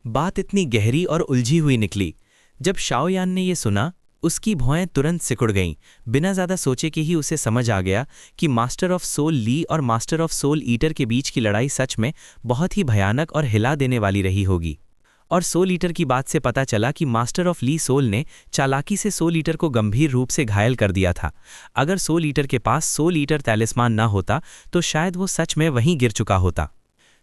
बात इतनी गहरी और उलझी हुई निकली। जब शाओयान ने ये सुना, उसकी भौहें तुरंत सिकुड़ गईं। बिना ज़्यादा सोचे कि ही उसे समझ आ गया कि मास्टर ऑफ सोल ली और मास्टर ऑफ सोल ईटर के बीच की लड़ाई सच में बहुत ही भयानक और हिला देने वाली रही होगी। और सोल ईटर की बात से पता चला कि मास्टर ऑफ ली सोल ने चालाकी से सोल ईटर को गंभीर रूप से घायल कर दिया था। अगर सोल ईटर के पास सोल ईटर तैलिस्मान ना होता तो शायद वो सच में वहीं गिर चुका होता।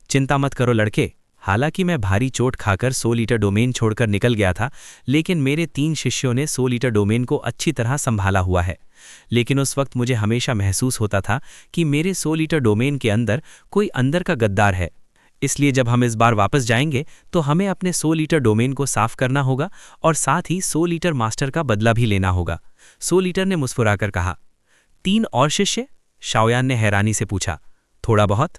चिंता मत करो लड़के, हालांकि मैं भारी चोट खाकर सोल ईटर डोमेन छोड़कर निकल गया था, लेकिन मेरे 3 शिष्यों ने सोल ईटर डोमेन को अच्छी तरह संभाला हुआ है। लेकिन उस वक्त मुझे हमेशा महसूस होता था कि मेरे सोल ईटर डोमेन के अंदर कोई अंदर का गद्दार है। इसलिए जब हम इस बार वापस जाएंगे तो हमें अपने सोल ईटर डोमेन को साफ करना होगा और साथ ही सोल ईटर मास्टर का बदला भी लेना होगा। सोल ईटर ने मुस्कुराकर कहा। 3 और शिष्य? शाओयान ने हैरानी से पूछा। थोड़ा बहुत।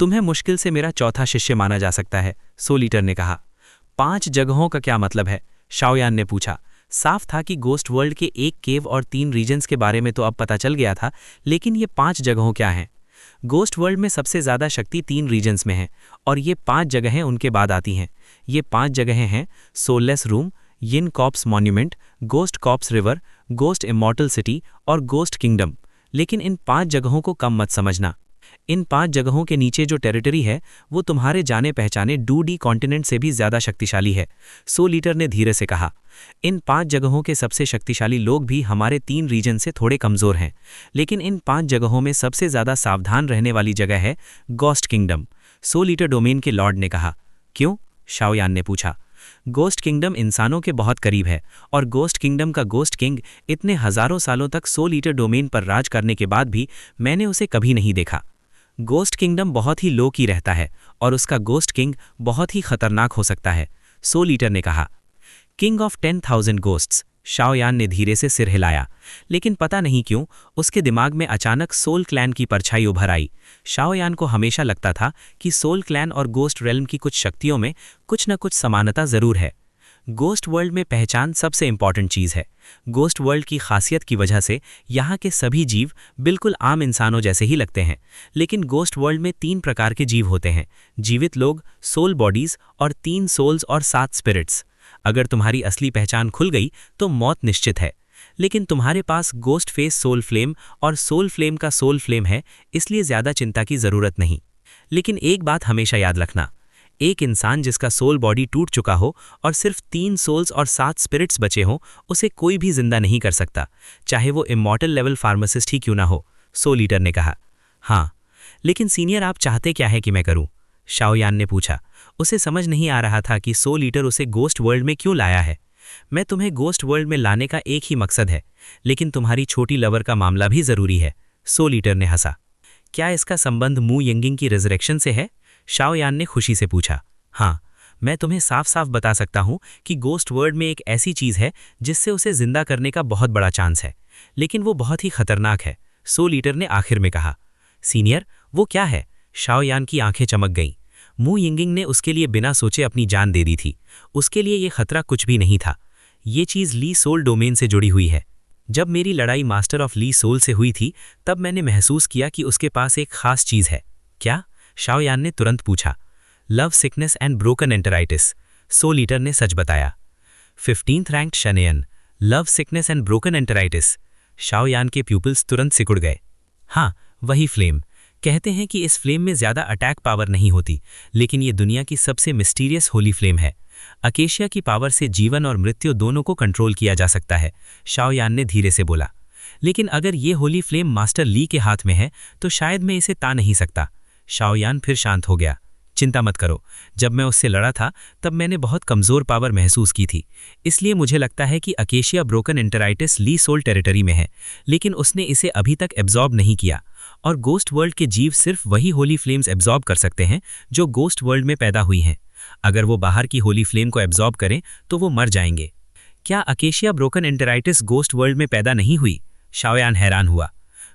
तुम्हें मुश्किल से मेरा चौथा शिष्य माना जा सकता है, सोल ईटर ने कहा। 5 जगहों का क्या मतलब है? शाओयान ने पूछा। साफ था कि गोस्ट वर्ल्ड के 1 केव और 3 रीजन्स के बारे में तो अब पता चल गया था, लेकिन ये 5 जगहों क्या हैं? गोस्ट वर्ल्ड में सबसे ज़्यादा शक्ति 3 रीजन्स में है और ये 5 जगहें उनके बाद आती हैं। ये 5 जगहें हैं soulless room, Yin corpse monument, ghost corpse river, ghost immortal city और गोस्ट किंगडम। लेकिन इन 5 जगहों को कम मत समझना। इन 5 जगहों के नीचे जो टेरिटरी है वो तुम्हारे जाने पहचाने 2D कॉन्टिनेंट से भी ज़्यादा शक्तिशाली है, सोल ईटर ने धीरे से कहा। इन 5 जगहों के सबसे शक्तिशाली लोग भी हमारे 3 रीजन से थोड़े कमज़ोर हैं, लेकिन इन 5 जगहों में सबसे ज़्यादा सावधान रहने वाली जगह है ghost kingdom, soul eater domain के लॉर्ड ने कहा। क्यों? शाओयान ने पूछा। गोस्ट किंगडम इंसानों के बहुत करीब है और गोस्ट किंगडम का गोस्ट किंग इतने हज़ारों सालों तक सोल ईटर डोमेन पर राज करने के बाद भी मैंने उसे कभी नहीं देखा। गोस्ट किंगडम बहुत ही लो की रहता है और उसका गोस्ट किंग बहुत ही खतरनाक हो सकता है, सोल ईटर ने कहा। किंग ऑफ 10,000 गोस्ट्स, शाओयान ने धीरे से सिर हिलाया, लेकिन पता नहीं क्यों उसके दिमाग में अचानक सोल क्लैन की परछाई उभर आई। शाओयान को हमेशा लगता था कि सोल क्लैन और गोस्ट रेल्म की कुछ शक्तियों में कुछ न कुछ समानता ज़रूर है। गोस्ट वर्ल्ड में पहचान सबसे इंपॉर्टेंट चीज़ है। गोस्ट वर्ल्ड की खासियत की वजह से यहाँ के सभी जीव बिल्कुल आम इंसानों जैसे ही लगते हैं, लेकिन गोस्ट वर्ल्ड में 3 प्रकार के जीव होते हैं, जीवित लोग, सोल बॉडीज़ और 3 सोल्स और 7 स्पिरिट्स। अगर तुम्हारी असली पहचान खुल गई तो मौत निश्चित है, लेकिन तुम्हारे पास गोस्ट फेस सोल फ्लेम और सोल फ्लेम का सोल फ्लेम है, इसलिए ज़्यादा चिंता की ज़रूरत नहीं। लेकिन एक बात हमेशा याद रखना, एक इंसान जिसका सोल बॉडी टूट चुका हो और सिर्फ 3 सोल्स और 7 स्पिरिट्स बचे हों, उसे कोई भी जिंदा नहीं कर सकता, चाहे वो इमॉर्टल लेवल फार्मासिस्ट ही क्यों ना हो, सोल ईटर ने कहा। हाँ, लेकिन सीनियर आप चाहते क्या है कि मैं करूं? शाओयान ने पूछा। उसे समझ नहीं आ रहा था कि सोल ईटर उसे गोस्ट वर्ल्ड में क्यों लाया है। मैं तुम्हें गोस्ट वर्ल्ड में लाने का एक ही मकसद है, लेकिन तुम्हारी छोटी लवर का मामला भी ज़रूरी है, सोल ईटर ने हंसा। क्या इसका संबंध मू यिंगिंग की रिजरेक्शन से है? शाओयान ने खुशी से पूछा। हाँ, मैं तुम्हें साफ साफ बता सकता हूँ कि गोस्ट वर्ल्ड में एक ऐसी चीज़ है जिससे उसे जिंदा करने का बहुत बड़ा चांस है, लेकिन वो बहुत ही खतरनाक है, सोल ईटर ने आखिर में कहा। सीनियर, वो क्या है? शाओयान की आंखें चमक गईं। मू यिंगिंग ने उसके लिए बिना सोचे अपनी जान दे दी थी। उसके लिए ये खतरा कुछ भी नहीं था। ये चीज़ ली सोल डोमेन से जुड़ी हुई है। जब मेरी लड़ाई मास्टर ऑफ ली सोल से हुई थी तब मैंने महसूस किया कि उसके पास एक खास चीज़ है। क्या? शाओयान ने तुरंत पूछा। Love sickness and broken enteritis, soul eater ने सच बताया। 15th रैंक्ड शनेयन, love sickness and broken enteritis. Xiao Yan के प्यूपिल्स तुरंत सिकुड़ गए। हाँ, वही फ्लेम। कहते हैं कि इस फ्लेम में ज़्यादा अटैक पावर नहीं होती, लेकिन ये दुनिया की सबसे मिस्टीरियस होली फ्लेम है। अकेशिया की पावर से जीवन और मृत्यु दोनों को कंट्रोल किया जा सकता है, शाओयान ने धीरे से बोला। लेकिन अगर ये होली फ्लेम मास्टर ली के हाथ में है तो शायद मैं इसे ता नहीं सकता। शाओयान फिर शांत हो गया। चिंता मत करो, जब मैं उससे लड़ा था तब मैंने बहुत कमज़ोर पावर महसूस की थी, इसलिए मुझे लगता है कि अकेशिया ब्रोकन एंटेराइटिस ली सोल टेरिटरी में है, लेकिन उसने इसे अभी तक एब्जॉर्ब नहीं किया। और गोस्ट वर्ल्ड के जीव सिर्फ वही होली फ्लेम्स एब्जॉर्ब कर सकते हैं जो गोस्ट वर्ल्ड में पैदा हुई हैं। अगर वो बाहर की होली फ्लेम को एब्जॉर्ब करें तो वो मर जाएंगे। क्या acacia broken enteritis ghost world में पैदा नहीं हुई? शाओयान हैरान हुआ।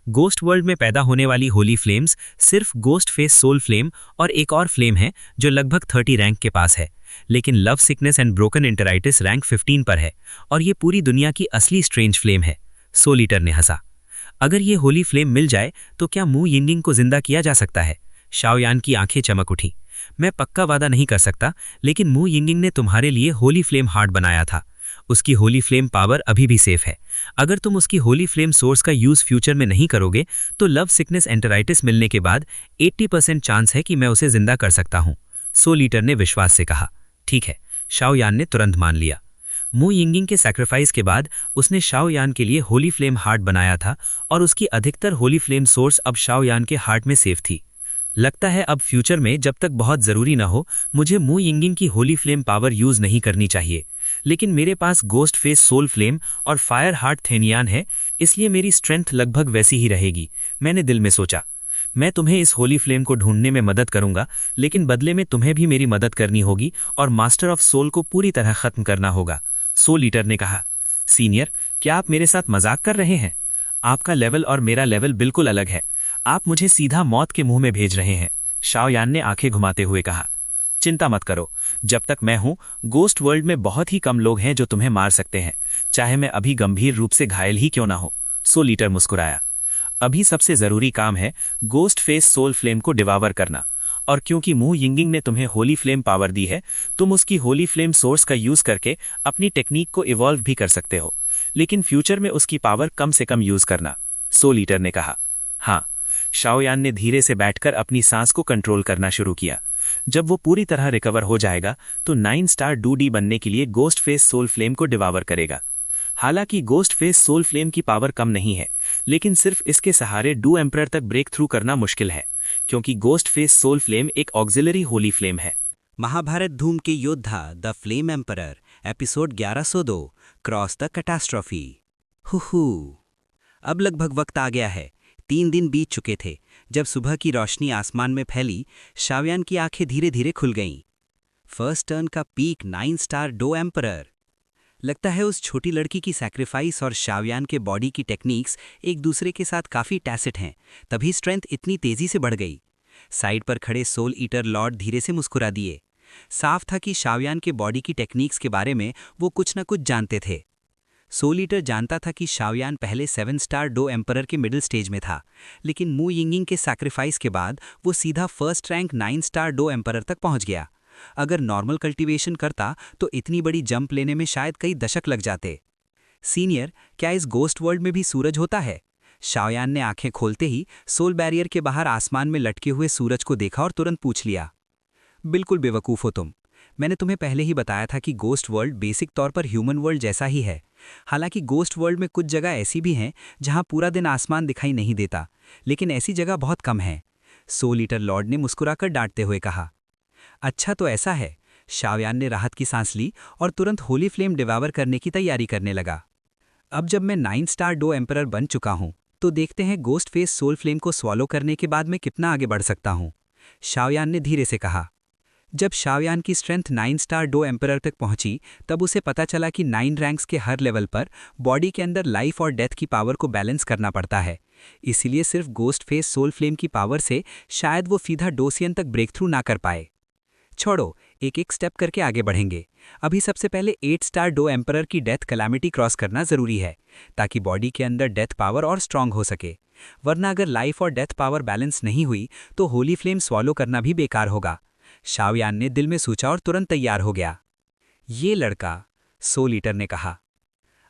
गोस्ट वर्ल्ड में पैदा होने वाली होली फ्लेम्स सिर्फ गोस्ट फेस सोल फ्लेम और एक और फ्लेम है जो लगभग 30 रैंक के पास है, लेकिन love sickness and broken enteritis rank 15 पर है और ये पूरी दुनिया की असली स्ट्रेंज फ्लेम है, सोल ईटर ने हंसा। अगर ये होली फ्लेम मिल जाए तो क्या मू यिंगिंग को जिंदा किया जा सकता है? शाओयान की आंखें चमक उठी। मैं पक्का वादा नहीं कर सकता, लेकिन मू यिंगिंग ने तुम्हारे लिए होली फ्लेम हार्ट बनाया था। उसकी होली फ्लेम पावर अभी भी सेफ है। अगर तुम उसकी होली फ्लेम सोर्स का यूज फ्यूचर में नहीं करोगे तो लव सिकनेस एंटेराइटिस मिलने के बाद 80% चांस है कि मैं उसे जिंदा कर सकता हूं, सोल ईटर ने विश्वास से कहा। ठीक है, शाओ यान ने तुरंत मान लिया। मू यिंगिंग के सैक्रिफाइस के बाद उसने शाओ यान के लिए होली फ्लेम हार्ट बनाया था और उसकी अधिकतर होली फ्लेम सोर्स अब शाओ यान के हार्ट में सेफ थी। लगता है अब फ्यूचर में जब तक बहुत ज़रूरी ना हो मुझे मू यिंगिंग की होली फ्लेम पावर यूज़ नहीं करनी चाहिए, लेकिन मेरे पास गोस्ट फेस सोल फ्लेम और फायर हार्ट थेनियान है, इसलिए मेरी स्ट्रेंथ लगभग वैसी ही रहेगी, मैंने दिल में सोचा। मैं तुम्हें इस होली फ्लेम को ढूंढने में मदद करूंगा, लेकिन बदले में तुम्हें भी मेरी मदद करनी होगी और मास्टर ऑफ सोल को पूरी तरह खत्म करना होगा, सोल ईटर ने कहा। सीनियर, क्या आप मेरे साथ मजाक कर रहे हैं? आपका लेवल और मेरा लेवल बिल्कुल अलग है। आप मुझे सीधा मौत के मुंह में भेज रहे हैं, शाओ यान ने आंखें घुमाते हुए कहा। चिंता मत करो, जब तक मैं हूं गोस्ट वर्ल्ड में बहुत ही कम लोग हैं जो तुम्हें मार सकते हैं, चाहे मैं अभी गंभीर रूप से घायल ही क्यों ना हो, सोल ईटर मुस्कुराया। अभी सबसे जरूरी काम है गोस्ट फेस सोल फ्लेम को डिवावर करना, और क्योंकि मू यिंगिंग ने तुम्हें होली फ्लेम पावर दी है, तुम उसकी होली फ्लेम सोर्स का यूज करके अपनी टेक्निक को इवॉल्व भी कर सकते हो, लेकिन फ्यूचर में उसकी पावर कम से कम यूज करना, सोल ईटर ने कहा। हाँ, शाओ यान ने धीरे से बैठकर अपनी सांस को कंट्रोल करना शुरू किया। जब वो पूरी तरह रिकवर हो जाएगा तो 9 स्टार डूडी बनने के लिए गोस्ट फेस सोल फ्लेम को डिवावर करेगा। हालांकि गोस्ट फेस सोल फ्लेम की पावर कम नहीं है, लेकिन सिर्फ इसके सहारे डू एम्परर तक ब्रेक थ्रू करना मुश्किल है, क्योंकि गोस्ट फेस सोल फ्लेम एक ऑक्सिलरी होली फ्लेम है। महाभारत धूम के योद्धा the flame emperor, episode 1102, cross the catastrophe. हुहू, अब लगभग वक्त आ गया है। 3 दिन बीत चुके थे। जब सुबह की रोशनी आसमान में फैली, शाओयान की आंखें धीरे धीरे खुल गईं। फर्स्ट टर्न का पीक 9 स्टार डो एम्परर। लगता है उस छोटी लड़की की सैक्रिफाइस और शाओयान के बॉडी की टेक्निक्स एक दूसरे के साथ काफी टैसिट हैं, तभी स्ट्रेंथ इतनी तेजी से बढ़ गई। साइड पर खड़े सोल ईटर लॉर्ड धीरे से मुस्कुरा दिए। साफ था कि शाओयान के बॉडी की टेक्निक्स के बारे में वो कुछ न कुछ जानते थे। सोल ईटर जानता था कि शाओयान पहले 7 स्टार डो एम्परर के मिडिल स्टेज में था, लेकिन मू यिंगिंग के सैक्रिफाइस के बाद वो सीधा first rank 9 star dao emperor तक पहुंच गया। अगर नॉर्मल कल्टीवेशन करता तो इतनी बड़ी जंप लेने में शायद कई दशक लग जाते। सीनियर, क्या इस गोस्ट वर्ल्ड में भी सूरज होता है? शाओयान ने आंखें खोलते ही सोल बैरियर के बाहर आसमान में लटके हुए सूरज को देखा और तुरंत पूछ लिया। बिल्कुल बेवकूफ़ हो तुम। मैंने तुम्हें पहले ही बताया था कि गोस्ट वर्ल्ड बेसिक तौर पर ह्यूमन वर्ल्ड जैसा ही है। हालांकि गोस्ट वर्ल्ड में कुछ जगह ऐसी भी हैं जहां पूरा दिन आसमान दिखाई नहीं देता, लेकिन ऐसी जगह बहुत कम है, सोल ईटर लॉर्ड ने मुस्कुराकर डांटते हुए कहा। अच्छा तो ऐसा है। शाओयान ने राहत की सांस ली और तुरंत होली फ्लेम डिवावर करने की तैयारी करने लगा। अब जब मैं 9 स्टार डो एम्परर बन चुका हूं, तो देखते हैं गोस्ट फेस सोल फ्लेम को स्वॉलो करने के बाद मैं कितना आगे बढ़ सकता हूं, शाओयान ने धीरे से कहा। जब शाओयान की स्ट्रेंथ 9 स्टार डो एम्परर तक पहुंची, तब उसे पता चला कि 9 रैंक्स के हर लेवल पर बॉडी के अंदर लाइफ और डेथ की पावर को बैलेंस करना पड़ता है। इसीलिए सिर्फ गोस्ट फेस सोल फ्लेम की पावर से शायद वो सीधा डोसियन तक ब्रेक थ्रू ना कर पाए। छोड़ो, एक एक स्टेप करके आगे बढ़ेंगे। अभी सबसे पहले 8 स्टार डो एम्परर की डेथ कैलामिटी क्रॉस करना जरूरी है, ताकि बॉडी के अंदर डेथ पावर और स्ट्रांग हो सके। वरना अगर लाइफ और डेथ पावर बैलेंस नहीं हुई तो होली फ्लेम स्वॉलो करना भी बेकार होगा, शाओयान ने दिल में सोचा और तुरंत तैयार हो गया। ये लड़का, सोल ईटर ने कहा,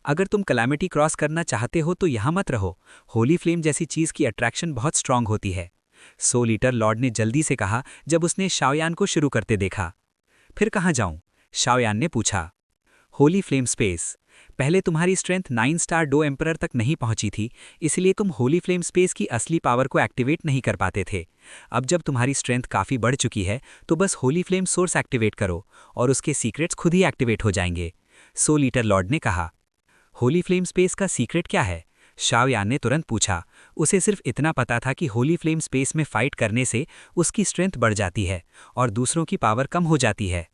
अगर तुम कैलामिटी क्रॉस करना चाहते हो तो यहां मत रहो। होली फ्लेम जैसी चीज की अट्रैक्शन बहुत स्ट्रांग होती है, सोल ईटर लॉर्ड ने जल्दी से कहा जब उसने शाओयान को शुरू करते देखा। फिर कहाँ जाऊं? शाओयान ने पूछा। Holi flame space. पहले तुम्हारी स्ट्रेंथ 9 स्टार डो एम्परर तक नहीं पहुंची थी, इसलिए तुम होली फ्लेम स्पेस की असली पावर को एक्टिवेट नहीं कर पाते थे। अब जब तुम्हारी स्ट्रेंथ काफ़ी बढ़ चुकी है तो बस होली फ्लेम सोर्स एक्टिवेट करो और उसके सीक्रेट्स खुद ही एक्टिवेट हो जाएंगे, सोल ईटर लॉर्ड ने कहा। होली फ्लेम स्पेस का सीक्रेट क्या है? शाओयान ने तुरंत पूछा। उसे सिर्फ इतना पता था कि होली फ्लेम स्पेस में फाइट करने से उसकी स्ट्रेंथ बढ़ जाती है और दूसरों की पावर कम हो जाती है।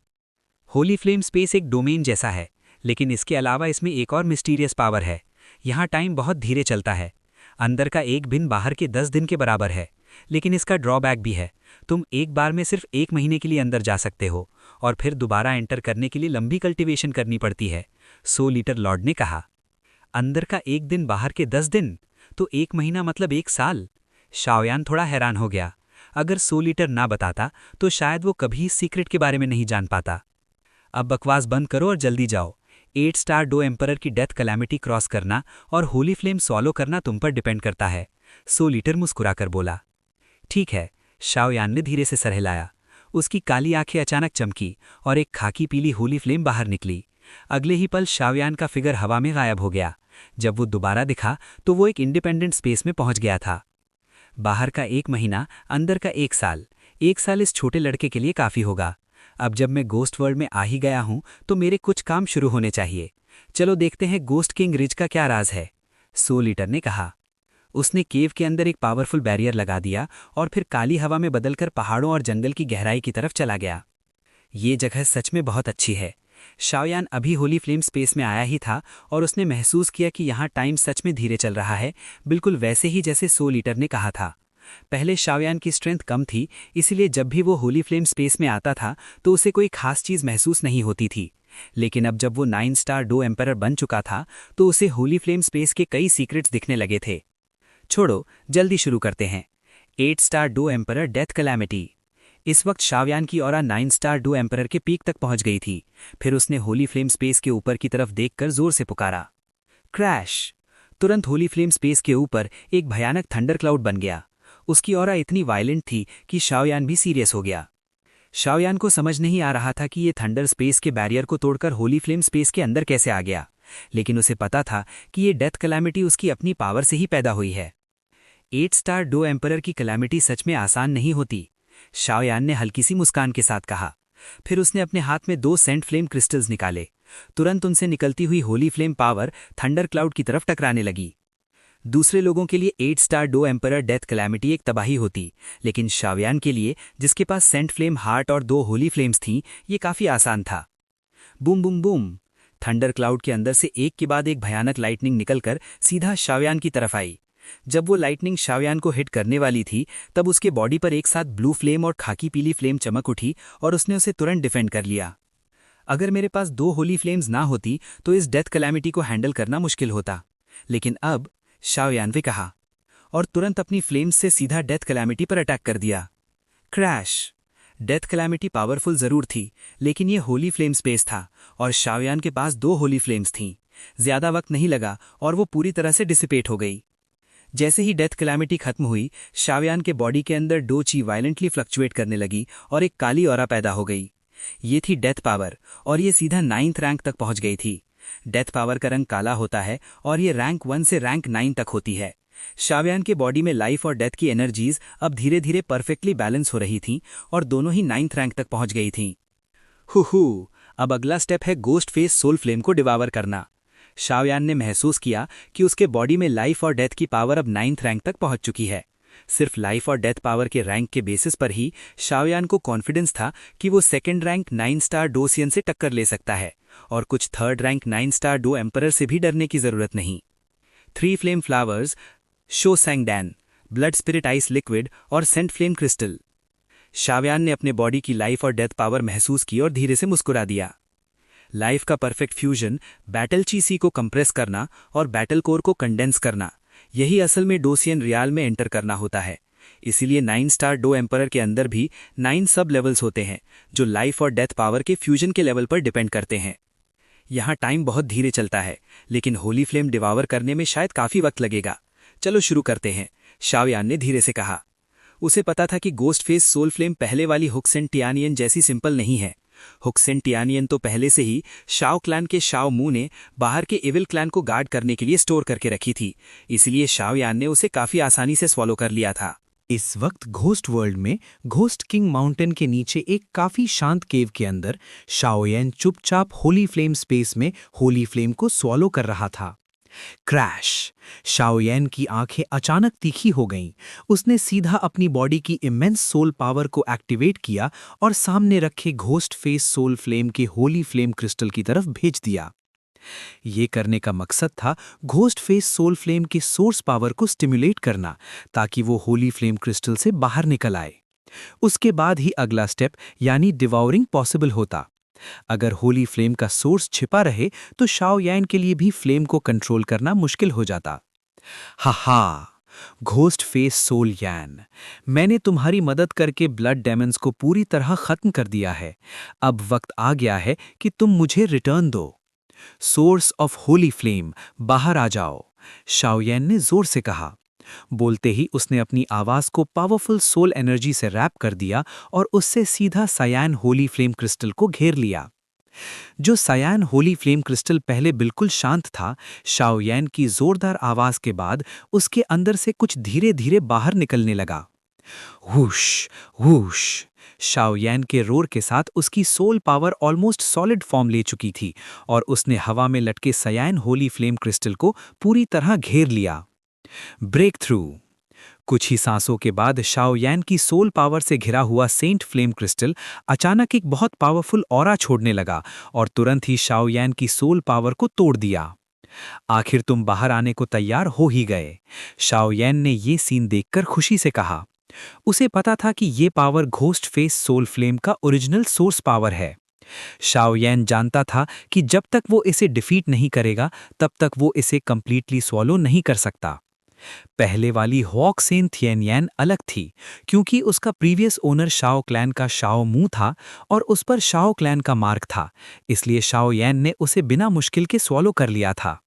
होली फ्लेम स्पेस एक डोमेन जैसा है, लेकिन इसके अलावा इसमें एक और मिस्टीरियस पावर है। यहाँ टाइम बहुत धीरे चलता है। अंदर का एक दिन बाहर के 10 दिन के बराबर है, लेकिन इसका ड्रॉबैक भी है। तुम एक बार में सिर्फ 1 महीने के लिए अंदर जा सकते हो और फिर दोबारा एंटर करने के लिए लंबी कल्टीवेशन करनी पड़ती है, सोल ईटर लॉर्ड ने कहा। अंदर का एक दिन बाहर के 10 दिन, तो 1 महीना मतलब 1 साल। शाओयान थोड़ा हैरान हो गया। अगर सोल ईटर ना बताता तो शायद वो कभी इस सीक्रेट के बारे में नहीं जान पाता। अब बकवास बंद करो और जल्दी जाओ। 8 स्टार डो एम्परर की डेथ कैलामिटी क्रॉस करना और होली फ्लेम सॉलो करना तुम पर डिपेंड करता है। सोल ईटर मुस्कुराकर बोला। ठीक है, शाओयान ने धीरे से सर हिलाया। उसकी काली आंखें अचानक चमकी और एक खाकी पीली होली फ्लेम बाहर निकली। अगले ही पल शाओयान का फिगर हवा में गायब हो गया। जब वो दोबारा दिखा तो वो एक इंडिपेंडेंट स्पेस में पहुंच गया था। बाहर का 1 महीना, अंदर का 1 साल। 1 साल इस छोटे लड़के के लिए काफी होगा। अब जब मैं गोस्ट वर्ल्ड में आ ही गया हूं तो मेरे कुछ काम शुरू होने चाहिए। चलो देखते हैं गोस्ट किंग रिज का क्या राज है, सोल ईटर ने कहा। उसने केव के अंदर एक पावरफुल बैरियर लगा दिया और फिर काली हवा में बदलकर पहाड़ों और जंगल की गहराई की तरफ चला गया। ये जगह सच में बहुत अच्छी है। शाओयान अभी होली फ्लेम स्पेस में आया ही था और उसने महसूस किया कि यहाँ टाइम सच में धीरे चल रहा है, बिल्कुल वैसे ही जैसे सोल ईटर ने कहा था। पहले शाओयान की स्ट्रेंथ कम थी, इसलिए जब भी वो होली फ्लेम स्पेस में आता था तो उसे कोई खास चीज़ महसूस नहीं होती थी। लेकिन अब जब वो 9 स्टार डो एम्परर बन चुका था तो उसे होली फ्लेम स्पेस के कई सीक्रेट्स दिखने लगे थे। छोड़ो, जल्दी शुरू करते हैं। 8 star dao emperor death calamity. इस वक्त शाओयान की ऑरा 9 स्टार डो एम्परर के पीक तक पहुंच गई थी। फिर उसने होली फ्लेम स्पेस के ऊपर की तरफ देखकर जोर से पुकारा। क्रैश! तुरंत होली फ्लेम स्पेस के ऊपर एक भयानक थंडर क्लाउड बन गया। उसकी ऑरा इतनी वायलेंट थी कि शाओयान भी सीरियस हो गया। शाओयान को समझ नहीं आ रहा था कि ये थंडर स्पेस के बैरियर को तोड़कर होली फ्लेम स्पेस के अंदर कैसे आ गया, लेकिन उसे पता था कि ये डेथ कैलामिटी उसकी अपनी पावर से ही पैदा हुई है। 8 स्टार डो एम्परर की कैलामिटी सच में आसान नहीं होती, शाओयान ने हल्की सी मुस्कान के साथ कहा। फिर उसने अपने हाथ में 2 सेंट फ्लेम क्रिस्टल्स निकाले। तुरंत उनसे निकलती हुई holy flame power thunder cloud की तरफ टकराने लगी। दूसरे लोगों के लिए 8 star dao emperor death calamity एक तबाही होती, लेकिन शाओयान के लिए, जिसके पास सेंट फ्लेम हार्ट और 2 होली फ्लेम्स थीं, ये काफी आसान था। Boom boom boom! Thunder cloud के अंदर से एक के बाद एक भयानक लाइटनिंग निकलकर सीधा शाओयान की तरफ आई। जब वो लाइटनिंग शाओयान को हिट करने वाली थी तब उसके बॉडी पर एक साथ ब्लू फ्लेम और खाकी पीली फ्लेम चमक उठी और उसने उसे तुरंत डिफेंड कर लिया। अगर मेरे पास 2 होली फ्लेम्स ना होती तो इस डेथ कैलामिटी को हैंडल करना मुश्किल होता, लेकिन अब, शाओयान ने कहा, और तुरंत अपनी फ्लेम्स से सीधा डेथ कैलामिटी पर अटैक कर दिया। क्रैश! डेथ कैलामिटी पावरफुल जरूर थी, लेकिन ये होली फ्लेम स्पेस था और शाओयान के पास 2 होली फ्लेम्स थीं। ज्यादा वक्त नहीं लगा और वो पूरी तरह से डिसिपेट हो गई। जैसे ही डेथ कैलामिटी खत्म हुई, शाओयान के बॉडी के अंदर डो ची वायलेंटली फ्लक्चुएट करने लगी और एक काली ऑरा पैदा हो गई। ये थी डेथ पावर और ये सीधा 9th रैंक तक पहुंच गई थी। डेथ पावर का रंग काला होता है और ये रैंक 1 से रैंक 9 तक होती है। शाओयान के बॉडी में लाइफ और डेथ की एनर्जीज अब धीरे धीरे परफेक्टली बैलेंस हो रही थीं और दोनों ही 9th रैंक तक पहुंच गई थीं। हु, अब अगला स्टेप है गोस्ट फेस सोल फ्लेम को डिवावर करना। शाओयान ने महसूस किया कि उसके बॉडी में लाइफ और डेथ की पावर अब 9th रैंक तक पहुंच चुकी है। सिर्फ लाइफ और डेथ पावर के रैंक के बेसिस पर ही शाओयान को कॉन्फिडेंस था कि वो 2nd रैंक 9 स्टार डोसियन से टक्कर ले सकता है और कुछ 3rd rank 9 star dao emperor से भी डरने की जरूरत नहीं। 3 फ्लेम फ्लावर्स, शो सैंगडैन, ब्लड स्पिरिट आइस लिक्विड और सेंट फ्लेम क्रिस्टल। शाओयान ने अपने बॉडी की लाइफ और डेथ पावर महसूस की और धीरे से मुस्कुरा दिया। लाइफ का परफेक्ट फ्यूजन, बैटल चीसी को कंप्रेस करना और बैटल कोर को कंडेंस करना, यही असल में डोसियन रियाल में एंटर करना होता है। इसीलिए 9 स्टार डो एम्परर के अंदर भी 9 सब लेवल्स होते हैं जो लाइफ और डेथ पावर के फ्यूजन के लेवल पर डिपेंड करते हैं। यहाँ टाइम बहुत धीरे चलता है, लेकिन होली फ्लेम डिवावर करने में शायद काफी वक्त लगेगा। चलो शुरू करते हैं, शाओयान ने धीरे से कहा। उसे पता था कि गोस्ट फेस सोल फ्लेम पहले वाली हुक्सेन टियानियन जैसी सिंपल नहीं है। हुक्सेन टियानियन तो पहले से ही शाओ क्लैन के शाओ मू ने बाहर के एविल क्लैन को गार्ड करने के लिए स्टोर करके रखी थी, इसलिए शाओयान ने उसे काफी आसानी से स्वॉलो कर लिया था। इस वक्त घोस्ट वर्ल्ड में घोस्ट किंग माउंटेन के नीचे एक काफी शांत केव के अंदर शाओयान चुपचाप होली फ्लेम स्पेस में होली फ्लेम को स्वॉलो कर रहा था। क्रैश! शाओयान की आंखें अचानक तीखी हो गईं। उसने सीधा अपनी बॉडी की इमेंस सोल पावर को एक्टिवेट किया और सामने रखे घोस्ट फेस सोल फ्लेम के होली फ्लेम क्रिस्टल की तरफ भेज दिया। ये करने का मकसद था घोस्ट फेस सोल फ्लेम के सोर्स पावर को स्टिमुलेट करना, ताकि वो होली फ्लेम क्रिस्टल से बाहर निकल आए। उसके बाद ही अगला स्टेप यानी डिवाउरिंग पॉसिबल होता। अगर होली फ्लेम का सोर्स छिपा रहे तो शाओयान के लिए भी फ्लेम को कंट्रोल करना मुश्किल हो जाता। हा, घोस्ट फेस सोल यान, मैंने तुम्हारी मदद करके ब्लड डेमन्स को पूरी तरह खत्म कर दिया है। अब वक्त आ गया है कि तुम मुझे रिटर्न दो। सोर्स ऑफ होली फ्लेम, बाहर आ जाओ, शाओयान ने जोर से कहा। बोलते ही उसने अपनी आवाज को पावरफुल सोल एनर्जी से रैप कर दिया और उससे सीधा सायान होली फ्लेम क्रिस्टल को घेर लिया। जो सायान होली फ्लेम क्रिस्टल पहले बिल्कुल शांत था, शाओयान की जोरदार आवाज के बाद उसके अंदर से कुछ धीरे धीरे बाहर निकलने लगा। वूश वूश, शाओयान के रोर के साथ उसकी soul power almost solid form ले चुकी थी और उसने हवा में लटके सायान होली फ्लेम क्रिस्टल को पूरी तरह घेर लिया। Breakthrough. कुछ ही सांसों के बाद शाओयान की सोल पावर से घिरा हुआ सेंट फ्लेम क्रिस्टल अचानक एक बहुत पावरफुल ऑरा छोड़ने लगा और तुरंत ही शाओयान की सोल पावर को तोड़ दिया। आखिर तुम बाहर आने को तैयार हो ही गए, शाओयान ने ये सीन देखकर खुशी से कहा। उसे पता था कि ये power ghost face soul flame का ओरिजिनल सोर्स पावर है। शाओयान जानता था कि जब तक वो इसे डिफीट नहीं करेगा तब तक वो इसे कंप्लीटली स्वॉलो नहीं कर सकता। पहले वाली हॉक सेन थियनयान अलग थी, क्योंकि उसका प्रीवियस ओनर शाओ क्लैन का शाओ मू था और उस पर शाओ क्लैन का मार्क था, इसलिए शाओयान ने उसे बिना मुश्किल के स्वॉलो कर लिया था।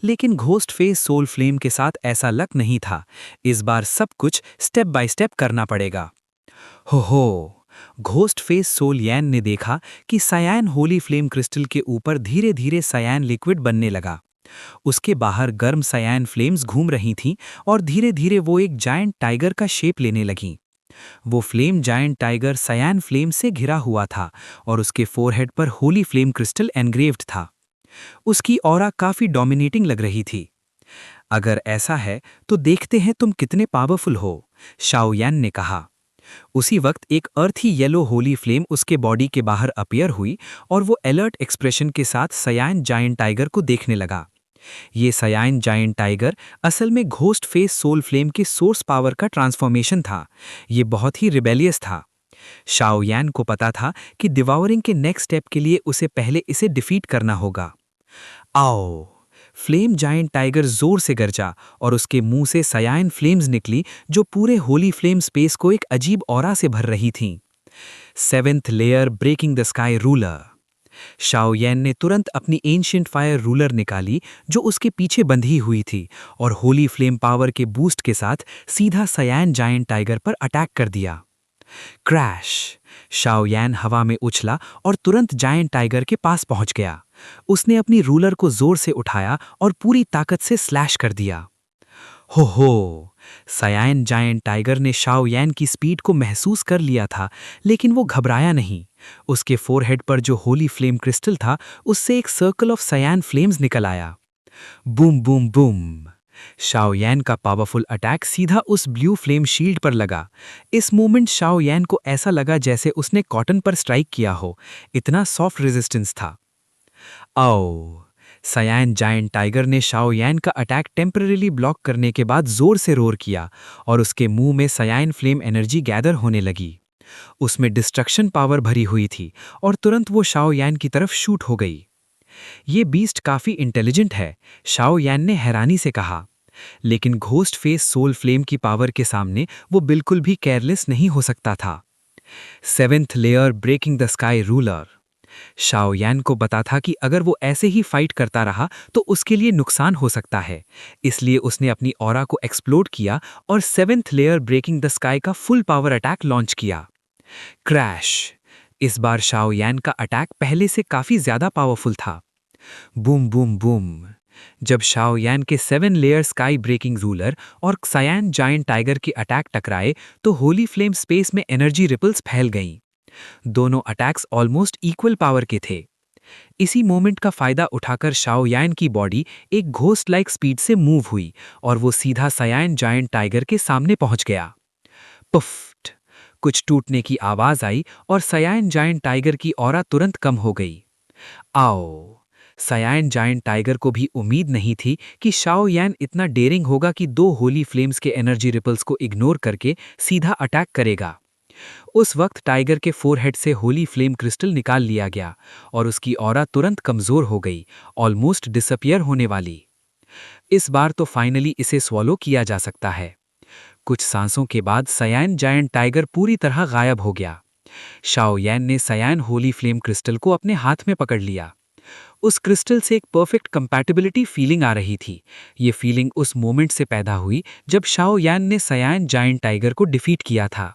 लेकिन घोस्ट फेस सोल फ्लेम के साथ ऐसा लक नहीं था। इस बार सब कुछ स्टेप बाय स्टेप करना पड़ेगा। हो, घोस्ट फेस सोल यान ने देखा कि सायान होली फ्लेम क्रिस्टल के ऊपर धीरे धीरे सायान लिक्विड बनने लगा। उसके बाहर गर्म सायान फ्लेम्स घूम रही थीं और धीरे धीरे वो एक जायंट टाइगर का शेप लेने लगीं। वो फ्लेम जायंट टाइगर सायान फ्लेम से घिरा हुआ था और उसके फोरहेड पर होली फ्लेम क्रिस्टल एनग्रेव्ड था। उसकी ऑरा काफी डोमिनेटिंग लग रही थी। अगर ऐसा है तो देखते हैं तुम कितने पावरफुल हो, शाओयान ने कहा। उसी वक्त एक अर्थी येलो होली फ्लेम उसके बॉडी के बाहर अपीयर हुई और वो अलर्ट एक्सप्रेशन के साथ सायान जायंट टाइगर को देखने लगा। ये सायान जायंट टाइगर असल में घोस्ट फेस सोल फ्लेम के सोर्स पावर का ट्रांसफॉर्मेशन था। ये बहुत ही रिबेलियस था। शाओयान को पता था कि डिवावरिंग के नेक्स्ट स्टेप के लिए उसे पहले इसे डिफीट करना होगा। आओ, फ्लेम जायंट टाइगर जोर से गरजा और उसके मुंह से सायान फ्लेम्स निकली जो पूरे होली फ्लेम स्पेस को एक अजीब ऑरा से भर रही थीं। 7th layer breaking the sky ruler. Xiao Yan ने तुरंत अपनी एंशिएंट फायर रूलर निकाली जो उसके पीछे बंधी हुई थी और होली फ्लेम पावर के बूस्ट के साथ सीधा सायान जायंट टाइगर पर अटैक कर दिया। क्रैश! शाओयान हवा में उछला और तुरंत जायंट टाइगर के पास पहुंच गया। उसने अपनी रूलर को जोर से उठाया और पूरी ताकत से स्लैश कर दिया। हो! सायान जायंट टाइगर ने शाओयान की स्पीड को महसूस कर लिया था, लेकिन वो घबराया नहीं। उसके फोरहेड पर जो होली फ्लेम क्रिस्टल था, उससे एक सर्कल ऑफ सायान फ्लेम्स निकल आया। Boom boom boom! शाओयान का पावरफुल अटैक सीधा उस ब्लू फ्लेम शील्ड पर लगा। इस मोमेंट शाओयान को ऐसा लगा जैसे उसने कॉटन पर स्ट्राइक किया हो, इतना सॉफ्ट रेजिस्टेंस था। आओ! सायान जायंट टाइगर ने शाओयान का अटैक टेम्पररीली ब्लॉक करने के बाद जोर से रोर किया और उसके मुंह में सायान फ्लेम एनर्जी गैदर होने लगी। उसमें डिस्ट्रक्शन पावर भरी हुई थी और तुरंत वो शाओयान की तरफ शूट हो गई। ये बीस्ट काफी इंटेलिजेंट है, शाओयान ने हैरानी से कहा। लेकिन घोस्ट फेस सोल फ्लेम की पावर के सामने वो बिल्कुल भी केयरलेस नहीं हो सकता था। 7th layer breaking the sky ruler. Xiao Yan को पता था कि अगर वो ऐसे ही फाइट करता रहा तो उसके लिए नुकसान हो सकता है, इसलिए उसने अपनी ऑरा को एक्सप्लोड किया और 7th layer breaking the sky का फुल पावर अटैक लॉन्च किया। क्रैश! इस बार शाओयान का अटैक पहले से काफी ज्यादा पावरफुल था। Boom boom boom! जब शाओयान के 7 लेयर स्काई ब्रेकिंग रूलर और सायान जायंट टाइगर के अटैक टकराए तो होली फ्लेम स्पेस में एनर्जी रिपल्स फैल गईं। दोनों अटैक्स ऑलमोस्ट इक्वल पावर के थे। इसी मोमेंट का फायदा उठाकर शाओयान की बॉडी एक घोस्ट लाइक स्पीड से मूव हुई और वो सीधा सायान जायंट टाइगर के सामने पहुंच गया। पुफ्ट! कुछ टूटने की आवाज आई और सायान जायंट टाइगर की ऑरा तुरंत कम हो गई। आओ! सायान जायंट टाइगर को भी उम्मीद नहीं थी कि शाओयान इतना डेयरिंग होगा कि 2 होली फ्लेम्स के एनर्जी रिपल्स को इग्नोर करके सीधा अटैक करेगा। उस वक्त टाइगर के फोरहेड से होली फ्लेम क्रिस्टल निकाल लिया गया और उसकी ऑरा तुरंत कमजोर हो गई, ऑलमोस्ट डिसअपियर होने वाली। इस बार तो फाइनली इसे स्वॉलो किया जा सकता है। कुछ सांसों के बाद सयान जायंट टाइगर पूरी तरह गायब हो गया। शाओ यान ने सयान होली फ्लेम क्रिस्टल को अपने हाथ में पकड़ लिया। उस क्रिस्टल से एक परफेक्ट कंपैटिबिलिटी फीलिंग आ रही थी। ये फीलिंग उस मोमेंट से पैदा हुई जब शाओ यान ने सयान जायंट टाइगर को डिफीट किया था।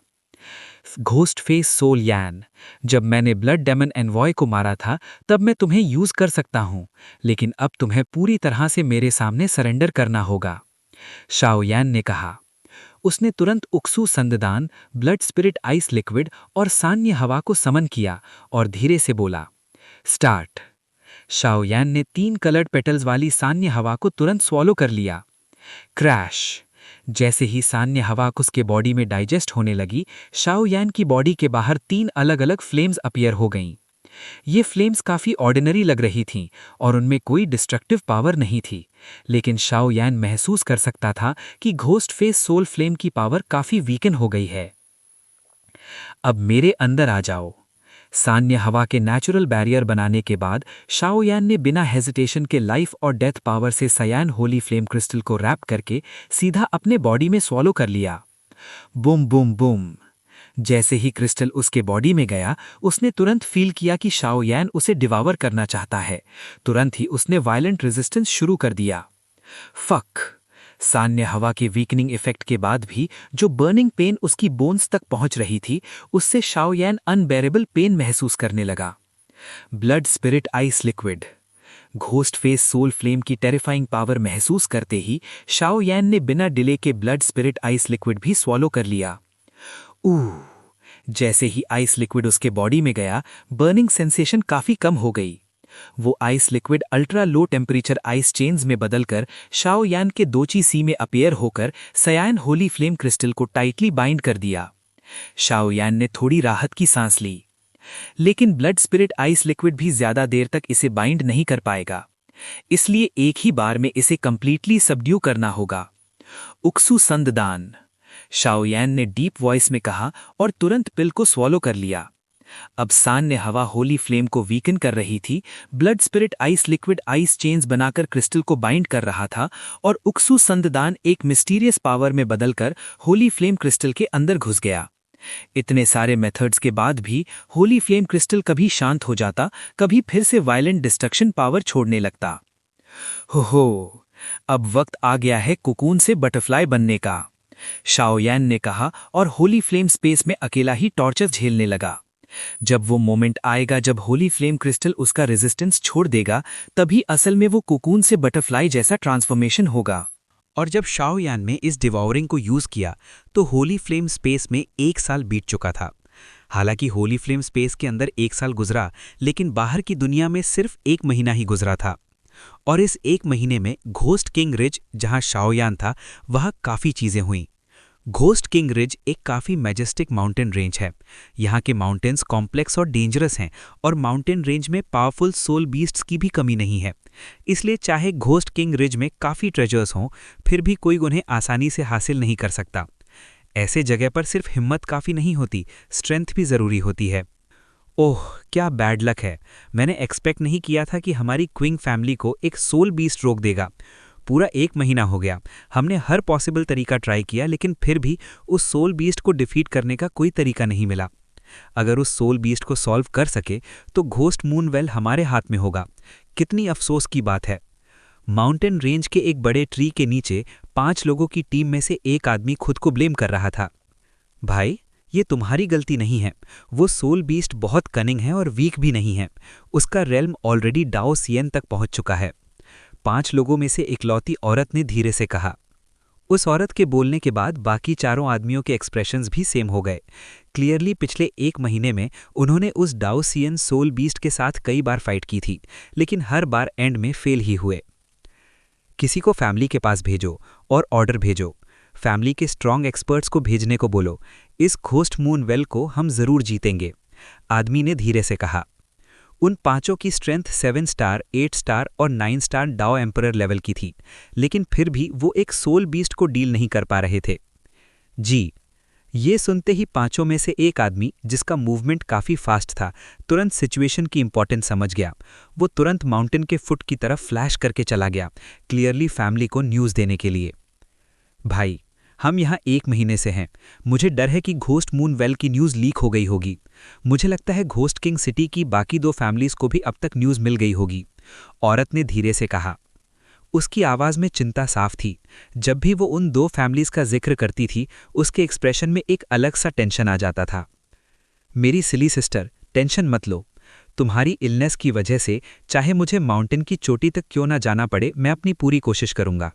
घोस्ट फेस सोल यान, जब मैंने ब्लड डेमन एनवॉय को मारा था तब मैं तुम्हें यूज कर सकता हूं, लेकिन अब तुम्हें पूरी तरह से मेरे सामने सरेंडर करना होगा, शाओ यान ने कहा। उसने तुरंत उक्सू संददान, ब्लड स्पिरिट आइस लिक्विड और सान्य हवा को समन किया और धीरे से बोला, स्टार्ट। शाओ यान ने 3 कलर्ड पेटल्स वाली सान्य हवा को तुरंत स्वॉलो कर लिया। क्रैश। जैसे ही सान्य हवा उसके बॉडी में डाइजेस्ट होने लगी, शाओ यान की बॉडी के बाहर 3 अलग अलग फ्लेम्स अपीयर हो गईं। ये फ्लेम्स काफ़ी ऑर्डिनरी लग रही थीं और उनमें कोई डिस्ट्रक्टिव पावर नहीं थी, लेकिन शाओ यान महसूस कर सकता था कि घोस्ट फेस सोल फ्लेम की पावर काफ़ी वीकन हो गई है। अब मेरे अंदर आ जाओ। सान्य हवा के नेचुरल बैरियर बनाने के बाद शाओ यान ने बिना हेजिटेशन के लाइफ और डेथ पावर से सयान होली फ्लेम क्रिस्टल को रैप करके सीधा अपने बॉडी में स्वॉलो कर लिया। Boom boom boom. जैसे ही क्रिस्टल उसके बॉडी में गया, उसने तुरंत फील किया कि शाओ यान उसे डिवावर करना चाहता है। तुरंत ही उसने वायलेंट रेजिस्टेंस शुरू कर दिया। फक। सान्य हवा के वीकनिंग इफेक्ट के बाद भी जो बर्निंग पेन उसकी बोन्स तक पहुंच रही थी, उससे शाओ यान अनबेरेबल पेन महसूस करने लगा। Blood spirit ice liquid. Ghost face soul flame की टेरिफाइंग पावर महसूस करते ही शाओ यान ने बिना डिले के ब्लड स्पिरिट आइस लिक्विड भी स्वॉलो कर लिया। जैसे ही आइस लिक्विड उसके बॉडी में गया, बर्निंग सेंसेशन काफी कम हो गई। वो ice liquid ultra low temperature ice chains में बदलकर शाओ यान के दोची सी में अपीयर होकर सयान होली फ्लेम क्रिस्टल को टाइटली बाइंड कर दिया। शाओ यान ने थोड़ी राहत की सांस ली, लेकिन ब्लड स्पिरिट आइस लिक्विड भी ज्यादा देर तक इसे बाइंड नहीं कर पाएगा, इसलिए एक ही बार में इसे कंप्लीटली सबड्यू करना होगा। उक्सू संददान, शाओ यान ने डीप वॉइस में कहा और तुरंत पिल को स्वॉलो कर लिया। अब सान्य हवा होली फ्लेम को वीकन कर रही थी, blood spirit ice liquid ice chains बनाकर क्रिस्टल को बाइंड कर रहा था और उक्सू संददान एक मिस्टीरियस पावर में बदलकर होली फ्लेम क्रिस्टल के अंदर घुस गया। इतने सारे मेथड्स के बाद भी होली फ्लेम क्रिस्टल कभी शांत हो जाता, कभी फिर से वायलेंट डिस्ट्रक्शन पावर छोड़ने लगता। हो, अब वक्त आ गया है कोकून से बटरफ्लाई बनने का, शाओ यान ने कहा और होली फ्लेम स्पेस में अकेला ही टॉर्चर झेलने लगा। जब वो मोमेंट आएगा जब होली फ्लेम क्रिस्टल उसका रेजिस्टेंस छोड़ देगा, तभी असल में वो कोकून से बटरफ्लाई जैसा ट्रांसफॉर्मेशन होगा। और जब शाओ यान में इस डिवॉरिंग को यूज किया तो होली फ्लेम स्पेस में 1 साल बीत चुका था। हालांकि होली फ्लेम स्पेस के अंदर 1 साल गुजरा, लेकिन बाहर की दुनिया में सिर्फ 1 महीना ही गुजरा था। और इस 1 महीने में घोस्ट किंग रिज, जहां शाओ यान था, वहां काफ़ी चीज़ें हुईं। घोस्ट किंग रिज एक काफ़ी मैजेस्टिक माउंटेन रेंज है। यहाँ के माउंटेन्स कॉम्प्लेक्स और डेंजरस हैं और माउंटेन रेंज में पावरफुल सोल बीस्ट्स की भी कमी नहीं है। इसलिए चाहे घोस्ट किंग रिज में काफ़ी ट्रेजर्स हों, फिर भी कोई उन्हें आसानी से हासिल नहीं कर सकता। ऐसे जगह पर सिर्फ हिम्मत काफ़ी नहीं होती, स्ट्रेंथ भी ज़रूरी होती है। ओह, क्या बैड लक है। मैंने एक्सपेक्ट नहीं किया था कि हमारी क्विंग फैमिली को एक सोल बीस्ट रोक देगा। पूरा 1 महीना हो गया, हमने हर पॉसिबल तरीका ट्राई किया, लेकिन फिर भी उस सोल बीस्ट को डिफीट करने का कोई तरीका नहीं मिला। अगर उस सोल बीस्ट को सॉल्व कर सके तो घोस्ट मूनवेल हमारे हाथ में होगा। कितनी अफसोस की बात है। माउंटेन रेंज के एक बड़े ट्री के नीचे 5 लोगों की टीम में से एक आदमी खुद को ब्लेम कर रहा था। भाई, ये तुम्हारी गलती नहीं है। वो सोल बीस्ट बहुत कनिंग है और वीक भी नहीं है। उसका रेल्म ऑलरेडी डाओ सियन तक पहुंच चुका है। 5 लोगों में से इकलौती औरत ने धीरे से कहा। उस औरत के बोलने के बाद बाकी चारों आदमियों के एक्सप्रेशंस भी सेम हो गए। क्लियरली पिछले 1 महीने में उन्होंने उस डाओसियन सोल बीस्ट के साथ कई बार फाइट की थी, लेकिन हर बार एंड में फेल ही हुए। किसी को फैमिली के पास भेजो और ऑर्डर भेजो। फैमिली के स्ट्रॉन्ग एक्सपर्ट्स को भेजने को बोलो। इस घोस्ट मूनवेल को हम जरूर जीतेंगे, आदमी ने धीरे से कहा। उन 5 की स्ट्रेंथ 7 स्टार, 8 स्टार और 9 स्टार डाओ एम्परर लेवल की थी, लेकिन फिर भी वो एक सोल बीस्ट को डील नहीं कर पा रहे थे। जी, ये सुनते ही पांचों में से एक आदमी, जिसका मूवमेंट काफ़ी फास्ट था, तुरंत सिचुएशन की इंपॉर्टेंस समझ गया। वो तुरंत माउंटेन के फुट की तरफ फ्लैश करके चला गया, क्लियरली फैमिली को न्यूज़ देने के लिए। भाई, हम यहाँ 1 महीने से हैं। मुझे डर है कि घोस्ट मून वेल की न्यूज़ लीक हो गई होगी। मुझे लगता है घोस्ट किंग सिटी की बाकी 2 फैमिलीज़ को भी अब तक न्यूज़ मिल गई होगी, औरत ने धीरे से कहा। उसकी आवाज़ में चिंता साफ थी। जब भी वो उन 2 फैमिलीज़ का जिक्र करती थी, उसके एक्सप्रेशन में एक अलग सा टेंशन आ जाता था। मेरी सिली सिस्टर, टेंशन मत लो। तुम्हारी इलनेस की वजह से चाहे मुझे माउंटेन की चोटी तक क्यों ना जाना पड़े, मैं अपनी पूरी कोशिश करूंगा।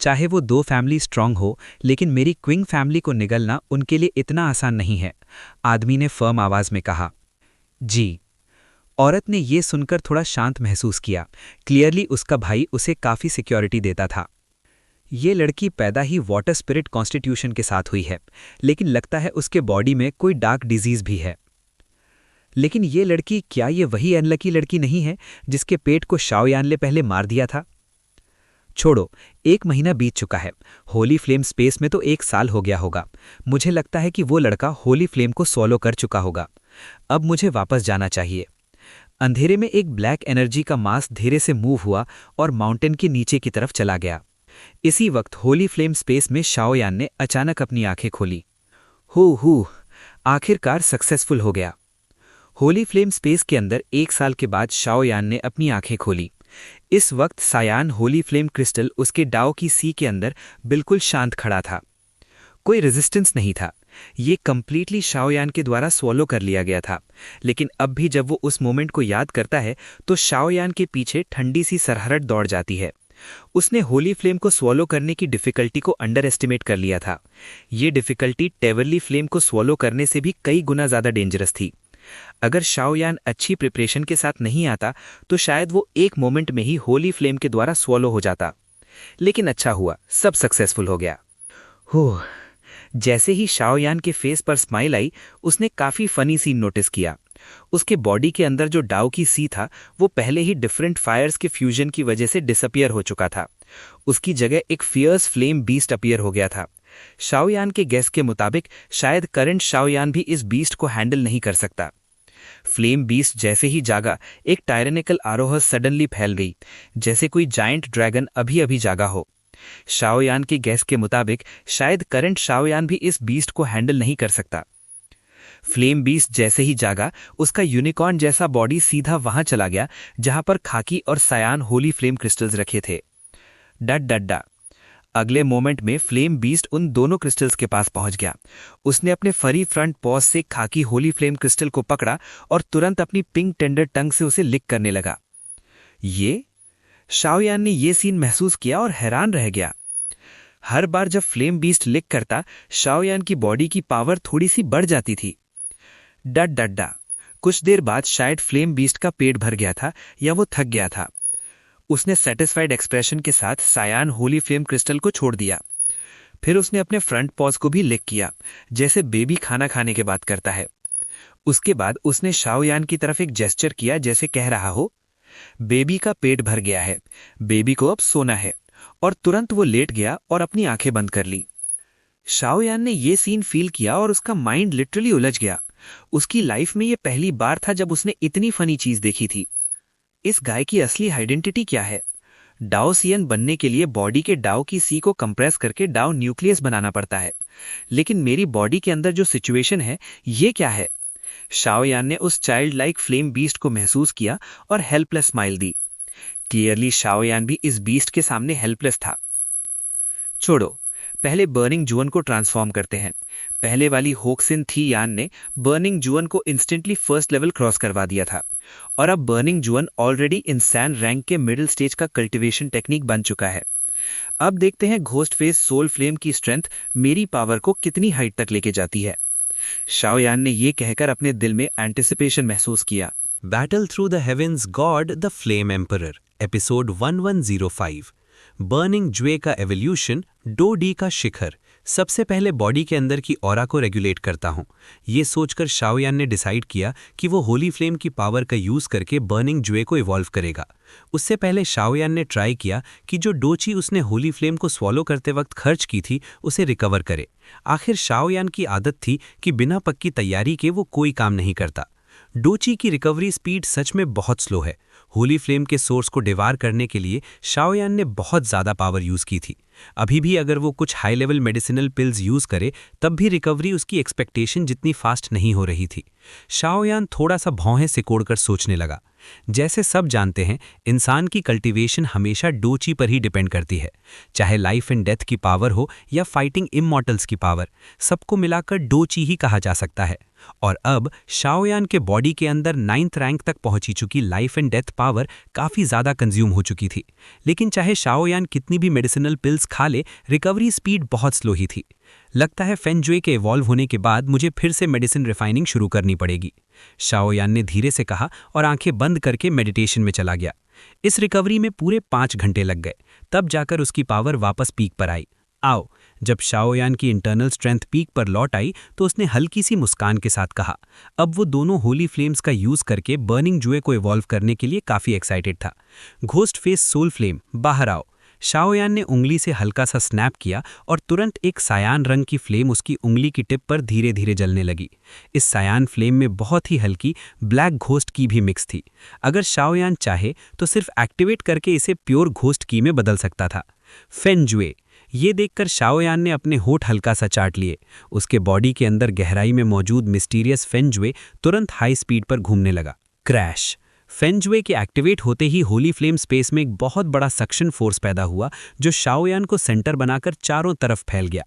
चाहे वो 2 फैमिली स्ट्रांग हो, लेकिन मेरी क्विंग फैमिली को निगलना उनके लिए इतना आसान नहीं है, आदमी ने फर्म आवाज़ में कहा। जी। औरत ने ये सुनकर थोड़ा शांत महसूस किया। क्लियरली उसका भाई उसे काफ़ी सिक्योरिटी देता था। ये लड़की पैदा ही वाटर स्पिरिट कॉन्स्टिट्यूशन के साथ हुई है, लेकिन लगता है उसके बॉडी में कोई डार्क डिजीज़ भी है। लेकिन ये लड़की, क्या ये वही अनलकी लड़की नहीं है जिसके पेट को शाओयान ने पहले मार दिया था? छोड़ो, 1 महीना बीत चुका है। होली फ्लेम स्पेस में तो 1 साल हो गया होगा। मुझे लगता है कि वो लड़का होली फ्लेम को सॉलो कर चुका होगा। अब मुझे वापस जाना चाहिए। अंधेरे में एक ब्लैक एनर्जी का मास धीरे से मूव हुआ और माउंटेन के नीचे की तरफ चला गया। इसी वक्त होली फ्लेम स्पेस में शाओयान ने अचानक अपनी आंखें खोली। हू, आखिरकार सक्सेसफुल हो गया। होली फ्लेम स्पेस के अंदर 1 साल के बाद शाओयान ने अपनी आंखें खोली। इस वक्त सायान होली फ्लेम क्रिस्टल उसके डाओ की सी के अंदर बिल्कुल शांत खड़ा था। कोई रेजिस्टेंस नहीं था। ये कंप्लीटली शाओयान के द्वारा स्वॉलो कर लिया गया था। लेकिन अब भी जब वो उस मोमेंट को याद करता है तो शाओयान के पीछे ठंडी सी सरहरट दौड़ जाती है। उसने होली फ्लेम को स्वॉलो करने की डिफ़िकल्टी को अंडर एस्टिमेट कर लिया था। ये डिफ़िकल्टी टेवरली फ्लेम को स्वॉलो करने से भी कई गुना ज़्यादा डेंजरस थी। अगर शाओयान अच्छी प्रिपरेशन के साथ नहीं आता तो शायद वो एक मोमेंट में ही होली फ्लेम के द्वारा स्वॉलो हो जाता। लेकिन अच्छा हुआ, सब सक्सेसफुल हो गया। हो, जैसे ही शाओयान के फेस पर स्माइल आई, उसने काफ़ी फनी सीन नोटिस किया। उसके बॉडी के अंदर जो डाओ की सी था, वो पहले ही डिफरेंट फायर्स के फ्यूजन की वजह से डिसअपियर हो चुका था। उसकी जगह एक फियर्स फ्लेम बीस्ट अपीयर हो गया था। शाओयान के गेस के मुताबिक शायद करंट शाओयान भी इस बीस्ट को हैंडल नहीं कर सकता। फ्लेम बीस्ट जैसे ही जागा, एक टायरेनिकल आरोह सडनली फैल गई, जैसे कोई जायंट ड्रैगन अभी अभी जागा हो। शाओयान के गैस के मुताबिक शायद करंट शाओयान भी इस बीस्ट को हैंडल नहीं कर सकता। फ्लेम बीस्ट जैसे ही जागा, उसका यूनिकॉर्न जैसा बॉडी सीधा वहां चला गया जहां पर खाकी और सायान होली फ्लेम क्रिस्टल्स रखे थे। डा अगले मोमेंट में फ्लेम बीस्ट उन दोनों क्रिस्टल्स के पास पहुंच गया। उसने अपने फरी फ्रंट पॉज से खाकी होली फ्लेम क्रिस्टल को पकड़ा और तुरंत अपनी पिंक टेंडर टंग से उसे लिक करने लगा। ये शाओयान ने यह सीन महसूस किया और हैरान रह गया। हर बार जब फ्लेम बीस्ट लिक करता, शाओयान की बॉडी की पावर थोड़ी सी बढ़ जाती थी। डा कुछ देर बाद शायद फ्लेम बीस्ट का पेट भर गया था या वो थक गया था। उसने सेटिस्फाइड एक्सप्रेशन के साथ सायान होली फ्लेम क्रिस्टल को छोड़ दिया। फिर उसने अपने फ्रंट पॉज को भी लिक किया, जैसे बेबी खाना खाने के बाद करता है। उसके बाद उसने शाओयान की तरफ एक जेस्चर किया, जैसे कह रहा हो, बेबी का पेट भर गया है, बेबी को अब सोना है। और तुरंत वो लेट गया और अपनी आंखें बंद कर ली। शाओयान ने ये सीन फील किया और उसका माइंड लिटरली उलझ गया। उसकी लाइफ में ये पहली बार था जब उसने इतनी फनी चीज देखी थी। इस गाय की असली आइडेंटिटी क्या है? डाओसियन बनने के लिए बॉडी के डाओ की सी को कंप्रेस करके डाओ न्यूक्लियस बनाना पड़ता है। लेकिन मेरी बॉडी के अंदर जो सिचुएशन है, ये क्या है? शाओयान ने उस चाइल्ड लाइक फ्लेम बीस्ट को महसूस किया और हेल्पलेस स्माइल दी। क्लियरली शाओयान भी इस बीस्ट के सामने हेल्पलेस था। छोड़ो, पहले बर्निंग जुअन को ट्रांसफॉर्म करते हैं। पहले वाली होक्सिन थी यान ने बर्निंग जुअन को इंस्टेंटली फर्स्ट लेवल क्रॉस करवा दिया था, और अब बर्निंग जुअन ऑलरेडी इंसान रैंक के मिडिल स्टेज का कल्टीवेशन टेक्निक बन चुका है। अब देखते हैं घोस्ट फेस सोल फ्लेम की स्ट्रेंथ मेरी पावर को कितनी हाइट तक लेके जाती है। शाओयान ने यह कहकर अपने दिल में एंटिसिपेशन महसूस किया। Battle through the heavens god the flame emperor, episode 1105। Burning ज्वे का एवोल्यूशन, डो डी का शिखर, सबसे पहले बॉडी के अंदर की ऑरा को रेगुलेट करता हूँ। ये सोचकर शाओयान ने डिसाइड किया कि वो होली फ्लेम की पावर का यूज़ करके बर्निंग जुए को इवॉल्व करेगा। उससे पहले शाओयान ने ट्राई किया कि जो डोची उसने होली फ्लेम को स्वॉलो करते वक्त खर्च की थी उसे रिकवर करे। आखिर शाओयान की आदत थी कि बिना पक्की तैयारी के वो कोई काम नहीं करता। डोची की रिकवरी स्पीड सच में बहुत स्लो है। होली फ्लेम के सोर्स को डिवार करने के लिए शाओयान ने बहुत ज़्यादा पावर यूज़ की थी। अभी भी अगर वो कुछ high level medicinal pills use करे तब भी रिकवरी उसकी एक्सपेक्टेशन जितनी फास्ट नहीं हो रही थी। शाओयान थोड़ा सा भौहें सिकोड़कर सोचने लगा। जैसे सब जानते हैं, इंसान की कल्टीवेशन हमेशा डोची पर ही डिपेंड करती है। चाहे लाइफ एंड डेथ की पावर हो या फाइटिंग इमॉर्टल्स की पावर, सबको मिलाकर डोची ही कहा जा सकता है। और अब शाओयान के बॉडी के अंदर 9th रैंक तक पहुंची चुकी लाइफ एंड डेथ पावर काफ़ी ज़्यादा कंज्यूम हो चुकी थी। लेकिन चाहे शाओयान कितनी भी मेडिसिनल पिल्स खा ले, रिकवरी स्पीड बहुत स्लो ही थी। लगता है फेंगजुए के इवॉल्व होने के बाद मुझे फिर से मेडिसिन रिफाइनिंग शुरू करनी पड़ेगी, शाओयान ने धीरे से कहा और आंखें बंद करके मेडिटेशन में चला गया। इस रिकवरी में पूरे 5 घंटे लग गए, तब जाकर उसकी पावर वापस पीक पर आई। आओ, जब शाओयान की इंटरनल स्ट्रेंथ पीक पर लौट आई तो उसने हल्की सी मुस्कान के साथ कहा। अब वो दोनों होली फ्लेम्स का यूज करके बर्निंग जुए को इवॉल्व करने के लिए काफ़ी एक्साइटेड था। घोस्ट फेस सोल फ्लेम, बाहर आओ। शाओयान ने उंगली से हल्का सा स्नैप किया और तुरंत एक सायान रंग की फ्लेम उसकी उंगली की टिप पर धीरे धीरे जलने लगी। इस सायान फ्लेम में बहुत ही हल्की ब्लैक घोस्ट की भी मिक्स थी। अगर शाओयान चाहे तो सिर्फ एक्टिवेट करके इसे प्योर घोस्ट की में बदल सकता था। फेंगजुए, ये देखकर शाओयान ने अपने होठ हल्का सा चाट लिए। उसके बॉडी के अंदर गहराई में मौजूद मिस्टीरियस फेंगजुए तुरंत हाई स्पीड पर घूमने लगा। क्रैश। फेंगजुए के एक्टिवेट होते ही होली फ्लेम स्पेस में एक बहुत बड़ा सक्शन फोर्स पैदा हुआ जो शाओयान को सेंटर बनाकर चारों तरफ फैल गया।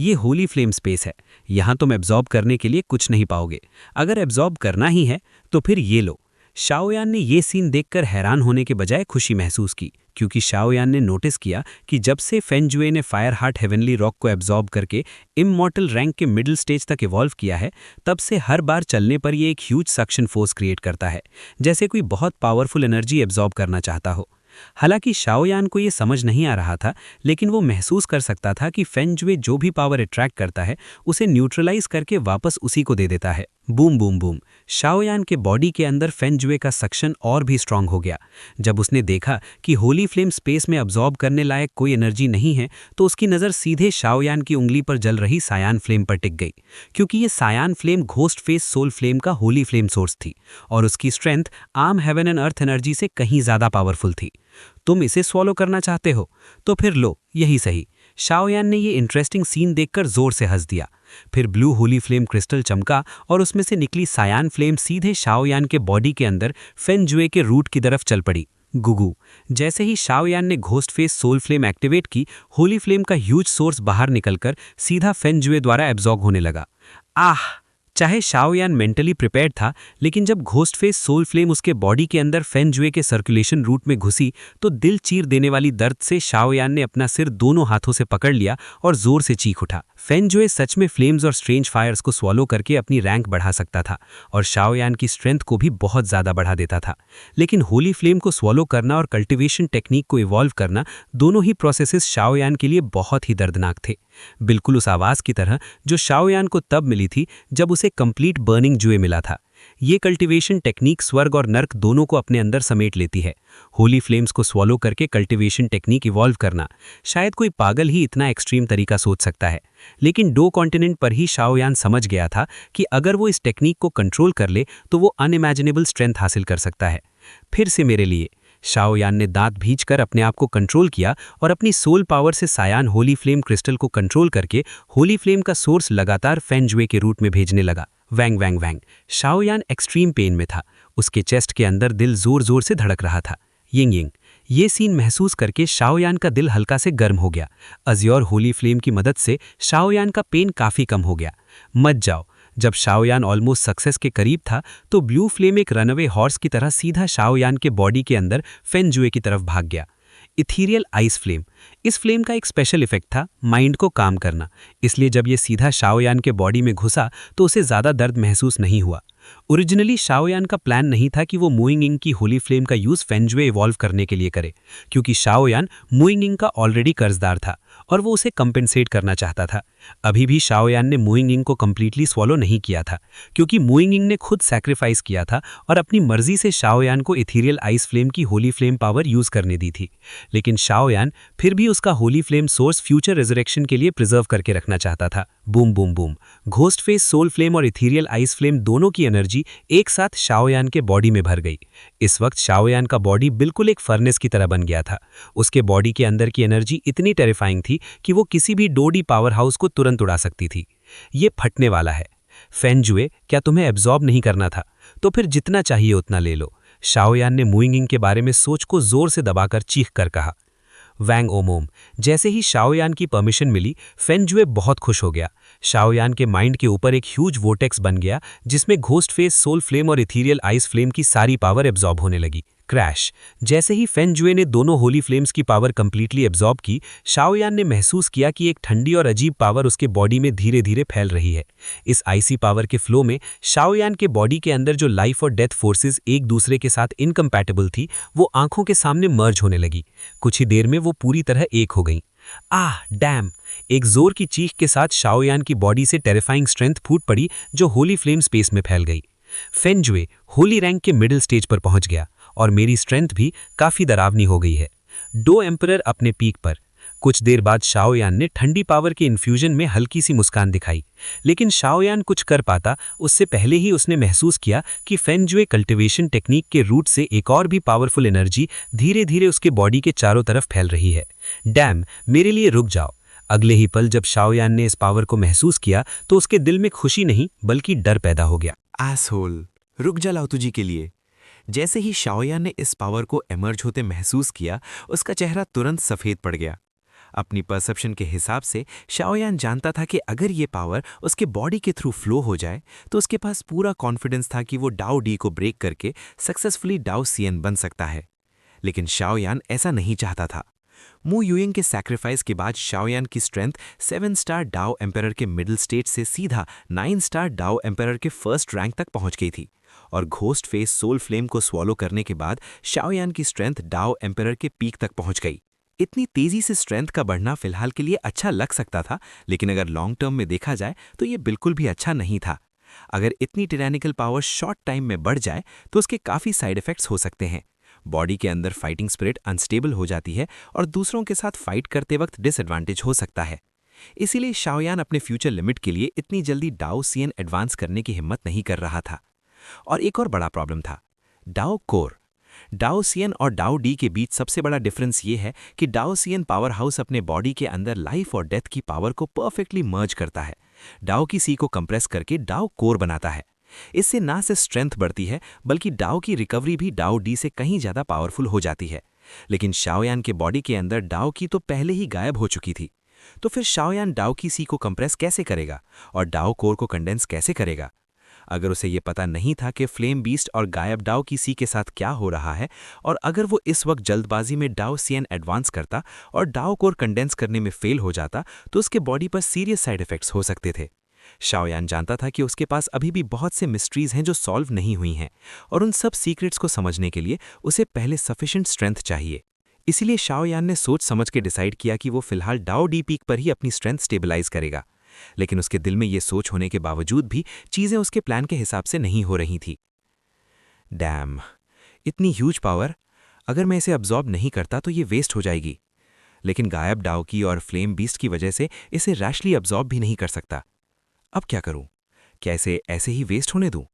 ये होली फ्लेम स्पेस है, यहाँ तुम एब्जॉर्ब करने के लिए कुछ नहीं पाओगे। अगर एब्जॉर्ब करना ही है तो फिर ये लो। शाओयान ने ये सीन देखकर हैरान होने के बजाय खुशी महसूस की, क्योंकि शाओयान ने नोटिस किया कि जब से फेंगजुए ने फायर हार्ट हेवनली रॉक को एब्जॉर्ब करके इमॉर्टल रैंक के मिडिल स्टेज तक इवॉल्व किया है, तब से हर बार चलने पर ये एक ह्यूज सक्शन फोर्स क्रिएट करता है, जैसे कोई बहुत पावरफुल एनर्जी एब्जॉर्ब करना चाहता हो। हालांकि शाओयान को ये समझ नहीं आ रहा था, लेकिन वो महसूस कर सकता था कि फेंगजुए जो भी पावर अट्रैक्ट करता है उसे न्यूट्रलाइज करके वापस उसी को दे देता है। Boom boom boom. शाओयान के बॉडी के अंदर फेंगजुए का सक्शन और भी स्ट्रांग हो गया। जब उसने देखा कि होली फ्लेम स्पेस में अब्जॉर्ब करने लायक कोई एनर्जी नहीं है तो उसकी नज़र सीधे शाओयान की उंगली पर जल रही सायान फ्लेम पर टिक गई, क्योंकि ये सायान flame ghost face soul flame का होली फ्लेम सोर्स थी और उसकी strength arm heaven and earth energy से कहीं ज़्यादा पावरफुल थी। तुम इसे स्वॉलो करना चाहते हो तो फिर लो, यही सही। शाओयान ने ये इंटरेस्टिंग सीन देखकर जोर से हंस दिया। फिर ब्लू होली फ्लेम क्रिस्टल चमका और उसमें से निकली सायान फ्लेम सीधे शाओयान के बॉडी के अंदर फेंगजुए के रूट की तरफ चल पड़ी। गुगु। जैसे ही शाओयान ने ghost face soul flame activate की, होली फ्लेम का ह्यूज सोर्स बाहर निकलकर सीधा फेंगजुए द्वारा एब्जॉर्ब होने लगा। आह! चाहे शाओयान मेंटली प्रिपेयर्ड था, लेकिन जब घोस्ट फेस सोल फ्लेम उसके बॉडी के अंदर फेंगजुए के सर्कुलेशन रूट में घुसी तो दिल चीर देने वाली दर्द से शाओयान ने अपना सिर दोनों हाथों से पकड़ लिया और जोर से चीख उठा। फेंगजुए सच में फ्लेम्स और स्ट्रेंज फायर्स को स्वॉलो करके अपनी रैंक बढ़ा सकता था और शाओयान की स्ट्रेंथ को भी बहुत ज़्यादा बढ़ा देता था। लेकिन होली फ्लेम को स्वॉलो करना और कल्टिवेशन टेक्निक को इवॉल्व करना, दोनों ही प्रोसेसेस शाओयान के लिए बहुत ही दर्दनाक थे। बिल्कुल उस आवाज़ की तरह जो शाओयान को तब मिली थी जब उसे कंप्लीट बर्निंग जुए मिला था। ये कल्टिवेशन टेक्निक स्वर्ग और नर्क दोनों को अपने अंदर समेट लेती है। होली फ्लेम्स को स्वॉलो करके कल्टिवेशन टेक्निक इवॉल्व करना, शायद कोई पागल ही इतना एक्सट्रीम तरीका सोच सकता है। लेकिन 2 कॉन्टिनेंट पर ही शाओयान समझ गया था कि अगर वो इस टेक्निक को कंट्रोल कर ले तो वो अनइमेजिनेबल स्ट्रेंथ हासिल कर सकता है। फिर से मेरे लिए। शाओयान ने दांत भींचकर अपने आप को कंट्रोल किया और अपनी सोल पावर से सायान होली फ्लेम क्रिस्टल को कंट्रोल करके होली फ्लेम का सोर्स लगातार फेंगजुए के रूट में भेजने लगा। वैंग वैंग वैंग। शाओयान एक्सट्रीम पेन में था। उसके चेस्ट के अंदर दिल जोर जोर से धड़क रहा था। Ying Ying. ये सीन महसूस करके शाओयान का दिल हल्का से गर्म हो गया। अज़्योर होली फ्लेम की मदद से शाओयान का पेन काफ़ी कम हो गया। मत जाओ। जब शाओयान ऑलमोस्ट सक्सेस के करीब था तो ब्लू फ्लेम एक रनअवे हॉर्स की तरह सीधा शाओयान के बॉडी के अंदर फेंगजुए की तरफ भाग गया। Ethereal ice flame. इस फ्लेम का एक स्पेशल इफेक्ट था माइंड को काम करना, इसलिए जब ये सीधा शाओयान के बॉडी में घुसा तो उसे ज़्यादा दर्द महसूस नहीं हुआ। ओरिजिनली शाओयान का प्लान नहीं था कि वो मूइंग इंग की होली फ्लेम का यूज़ फेंगजुए इवॉल्व करने के लिए करे, क्योंकि शाओयान मूइंग इंग का ऑलरेडी कर्जदार था और वो उसे कंपेंसेट करना चाहता था। अभी भी शाओयान ने मू यिंगयिंग को कंप्लीटली स्वॉलो नहीं किया था, क्योंकि मू यिंगयिंग ने खुद सैक्रिफाइस किया था और अपनी मर्जी से शाओयान को इथीरियल आइस फ्लेम की होली फ्लेम पावर यूज करने दी थी। लेकिन शाओयान फिर भी उसका holy flame source future resurrection के लिए प्रिजर्व करके रखना चाहता था। Boom boom boom, ghost face soul flame और इथीरियल आइस फ्लेम दोनों की एनर्जी एक साथ शाओयान के बॉडी में भर गई। इस वक्त शाओयान का बॉडी बिल्कुल एक फर्नेस की तरह बन गया था। उसके बॉडी के अंदर की एनर्जी इतनी टेरिफाइंग थी कि वो किसी भी डोडी पावर हाउस को तुरंत उड़ा सकती थी। ये फटने वाला है। फेंगजुए, क्या तुम्हें एब्जॉर्ब नहीं करना था? तो फिर जितना चाहिए उतना ले लो। शाओयान ने मू यिंगयिंग के बारे में सोच को जोर से दबाकर चीख कर कहा। वैंग ओमोम, जैसे ही शाओयान की परमिशन मिली, फेंगजुए बहुत खुश हो गया। शाओयान के माइंड के ऊपर एक ह्यूज वोटेक्स बन गया, जिसमें घोस्ट फेस सोल फ्लेम और इथीरियल आइस फ्लेम की सारी पावर एब्जॉर्ब होने लगी। क्रैश! जैसे ही फेंगजुए ने दोनों होली फ्लेम्स की पावर कंप्लीटली एब्जॉर्ब की, शाओयान ने महसूस किया कि एक ठंडी और अजीब पावर उसके बॉडी में धीरे धीरे फैल रही है। इस आइसी पावर के फ्लो में शाओयान के बॉडी के अंदर जो लाइफ और डेथ फोर्सेस एक दूसरे के साथ इनकम्पैटिबल थी, वो आंखों के सामने मर्ज होने लगी। कुछ ही देर में वो पूरी तरह एक हो गईं। आह डैम! एक जोर की चीख के साथ शाओयान की बॉडी से टेरिफाइंग स्ट्रेंथ फूट पड़ी, जो होली फ्लेम स्पेस में फैल गई। फेंगजुए होली रैंक के मिडिल स्टेज पर पहुंच गया और मेरी स्ट्रेंथ भी काफी डरावनी हो गई है। दो एम्परर अपने पीक पर। कुछ देर बाद शाओयान ने ठंडी पावर के इन्फ्यूजन में हल्की सी मुस्कान दिखाई, लेकिन शाओयान कुछ कर पाता उससे पहले ही उसने महसूस किया कि फेंगजुए कल्टिवेशन टेक्निक के रूट से एक और भी पावरफुल एनर्जी धीरे धीरे उसके बॉडी के चारों तरफ फैल रही है। डैम, मेरे लिए रुक जाओ। अगले ही पल जब शाओयान ने इस पावर को महसूस किया तो उसके दिल में खुशी नहीं बल्कि डर पैदा हो गया। एसहोल, रुक जा लाओ तुझी के लिए। जैसे ही शाओयान ने इस पावर को एमर्ज होते महसूस किया, उसका चेहरा तुरंत सफेद पड़ गया। अपनी परसेप्शन के हिसाब से शाओयान जानता था कि अगर ये पावर उसके बॉडी के थ्रू फ्लो हो जाए तो उसके पास पूरा कॉन्फिडेंस था कि वो डाओ डी को ब्रेक करके सक्सेसफुली डाओ सीएन बन सकता है। लेकिन शाओयान ऐसा नहीं चाहता था। मू युइंग के सैक्रिफाइस के बाद शाओयान की स्ट्रेंथ 7 स्टार डाओ एम्परर के मिडिल स्टेज से सीधा 9 स्टार डाओ एम्परर के फर्स्ट रैंक तक पहुंच गई थी, और घोस्ट फेस सोल फ्लेम को स्वॉलो करने के बाद शाओयान की स्ट्रेंथ डाओ एम्परर के पीक तक पहुंच गई। इतनी तेजी से स्ट्रेंथ का बढ़ना फिलहाल के लिए अच्छा लग सकता था, लेकिन अगर लॉन्ग टर्म में देखा जाए तो ये बिल्कुल भी अच्छा नहीं था। अगर इतनी टिरैनिकल पावर शॉर्ट टाइम में बढ़ जाए तो उसके काफ़ी साइड इफेक्ट्स हो सकते हैं। बॉडी के अंदर फाइटिंग स्पिरिट अनस्टेबल हो जाती है और दूसरों के साथ फाइट करते वक्त डिसएडवांटेज हो सकता है। इसीलिए शाओयान अपने फ्यूचर लिमिट के लिए इतनी जल्दी डाओ सीएन एडवांस करने की हिम्मत नहीं कर रहा था। और एक और बड़ा प्रॉब्लम था, डाओ कोर। डाओ सीएन और डाओ डी के बीच सबसे बड़ा डिफरेंस ये है कि डाओ सीएन पावर हाउस अपने बॉडी के अंदर लाइफ और डेथ की पावर को परफेक्टली मर्ज करता है, डाओ की सी को कंप्रेस करके डाओ कोर बनाता है। इससे ना सिर्फ स्ट्रेंथ बढ़ती है बल्कि डाओ की रिकवरी भी डाओ डी से कहीं ज़्यादा पावरफुल हो जाती है। लेकिन शाओयान के बॉडी के अंदर डाओ की तो पहले ही गायब हो चुकी थी, तो फिर शाओयान डाओ की सी को कंप्रेस कैसे करेगा और डाओ कोर को कंडेंस कैसे करेगा? अगर उसे ये पता नहीं था कि फ्लेम बीस्ट और गायब डाओ की सी के साथ क्या हो रहा है, और अगर वो इस वक्त जल्दबाजी में डाओ सीएन एडवांस करता और डाओ कोर कंडेंस करने में फेल हो जाता, तो उसके बॉडी पर सीरियस साइड इफेक्ट्स हो सकते थे। शाओयान जानता था कि उसके पास अभी भी बहुत से मिस्ट्रीज हैं जो सॉल्व नहीं हुई हैं, और उन सब सीक्रेट्स को समझने के लिए उसे पहले सफिशिएंट स्ट्रेंथ चाहिए। इसीलिए शाओयान ने सोच समझ के डिसाइड किया कि वो फिलहाल डाओ डी पीक पर ही अपनी स्ट्रेंथ स्टेबलाइज करेगा। लेकिन उसके दिल में ये सोच होने के बावजूद भी चीजें उसके प्लान के हिसाब से नहीं हो रही थी। डैम, इतनी ह्यूज पावर, अगर मैं इसे अब्जॉर्ब नहीं करता तो ये वेस्ट हो जाएगी। लेकिन गायब डाओ की और फ्लेम बीस्ट की वजह से इसे रैशली अब्जॉर्ब भी नहीं कर सकता। अब क्या करूं? क्या इसे ऐसे ही वेस्ट होने दूं?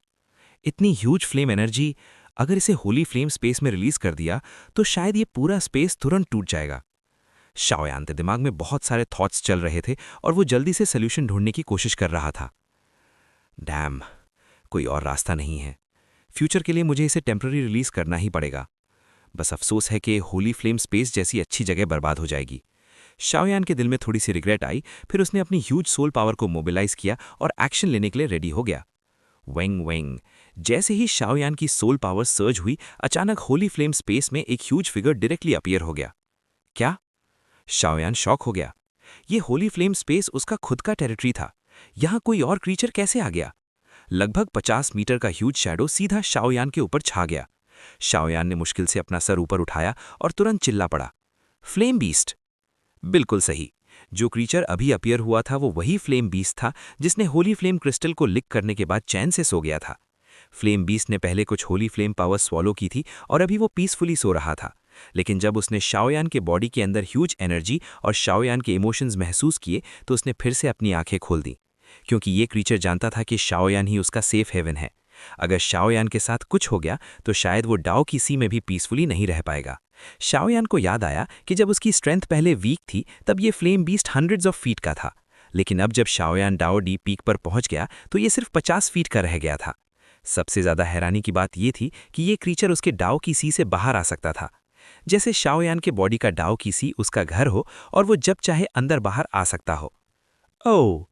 इतनी ह्यूज फ्लेम एनर्जी, अगर इसे होली फ्लेम स्पेस में रिलीज कर दिया तो शायद ये पूरा स्पेस तुरंत टूट जाएगा। शाओयान के दिमाग में बहुत सारे थॉट्स चल रहे थे और वो जल्दी से सोल्यूशन ढूंढने की कोशिश कर रहा था। डैम, कोई और रास्ता नहीं है। फ्यूचर के लिए मुझे इसे टेम्पररी रिलीज करना ही पड़ेगा। बस अफसोस है कि होली फ्लेम स्पेस जैसी अच्छी जगह बर्बाद हो जाएगी। शाओयान के दिल में थोड़ी सी रिग्रेट आई, फिर उसने अपनी ह्यूज सोल पावर को मोबिलाइज किया और एक्शन लेने के लिए रेडी हो गया। वेंग वेंग, जैसे ही शाओयान की सोल पावर सर्ज हुई, अचानक होली फ्लेम स्पेस में एक ह्यूज फिगर डायरेक्टली अपीयर हो गया। क्या? शाओयान शॉक हो गया। ये होली फ्लेम स्पेस उसका खुद का टेरिटरी था, यहां कोई और क्रीचर कैसे आ गया? लगभग 50 मीटर का ह्यूज शैडो सीधा शाओयान के ऊपर छा गया। शाओयान ने मुश्किल से अपना सर ऊपर उठाया और तुरंत चिल्ला पड़ा, फ्लेम बीस्ट। बिल्कुल सही, जो क्रीचर अभी अपीयर हुआ था वो वही फ्लेम बीस्ट था जिसने होली फ्लेम क्रिस्टल को लिक करने के बाद चैन से सो गया था। फ्लेम बीस्ट ने पहले कुछ होली फ्लेम पावर स्वॉलो की थी और अभी वो पीसफुली सो रहा था, लेकिन जब उसने शाओयान के बॉडी के अंदर ह्यूज एनर्जी और शाओयान के इमोशंस महसूस किए तो उसने फिर से अपनी आंखें खोल दी, क्योंकि ये क्रीचर जानता था कि शाओयान ही उसका सेफ हेवन है। अगर शाओयान के साथ कुछ हो गया तो शायद वो डाओ की सी में भी पीसफुली नहीं रह पाएगा। शाओयान को याद आया कि जब उसकी स्ट्रेंथ पहले वीक थी तब ये flame beast hundreds of feet का था, लेकिन अब जब शाओयान डाओ डी पीक पर पहुंच गया तो ये सिर्फ 50 फीट का रह गया था। सबसे ज्यादा हैरानी की बात यह थी कि ये क्रीचर उसके डाओ की सी से बाहर आ सकता था, जैसे शाओयान के बॉडी का डाओ की सी उसका घर हो और वो जब चाहे अंदर बाहर आ सकता हो। ओह!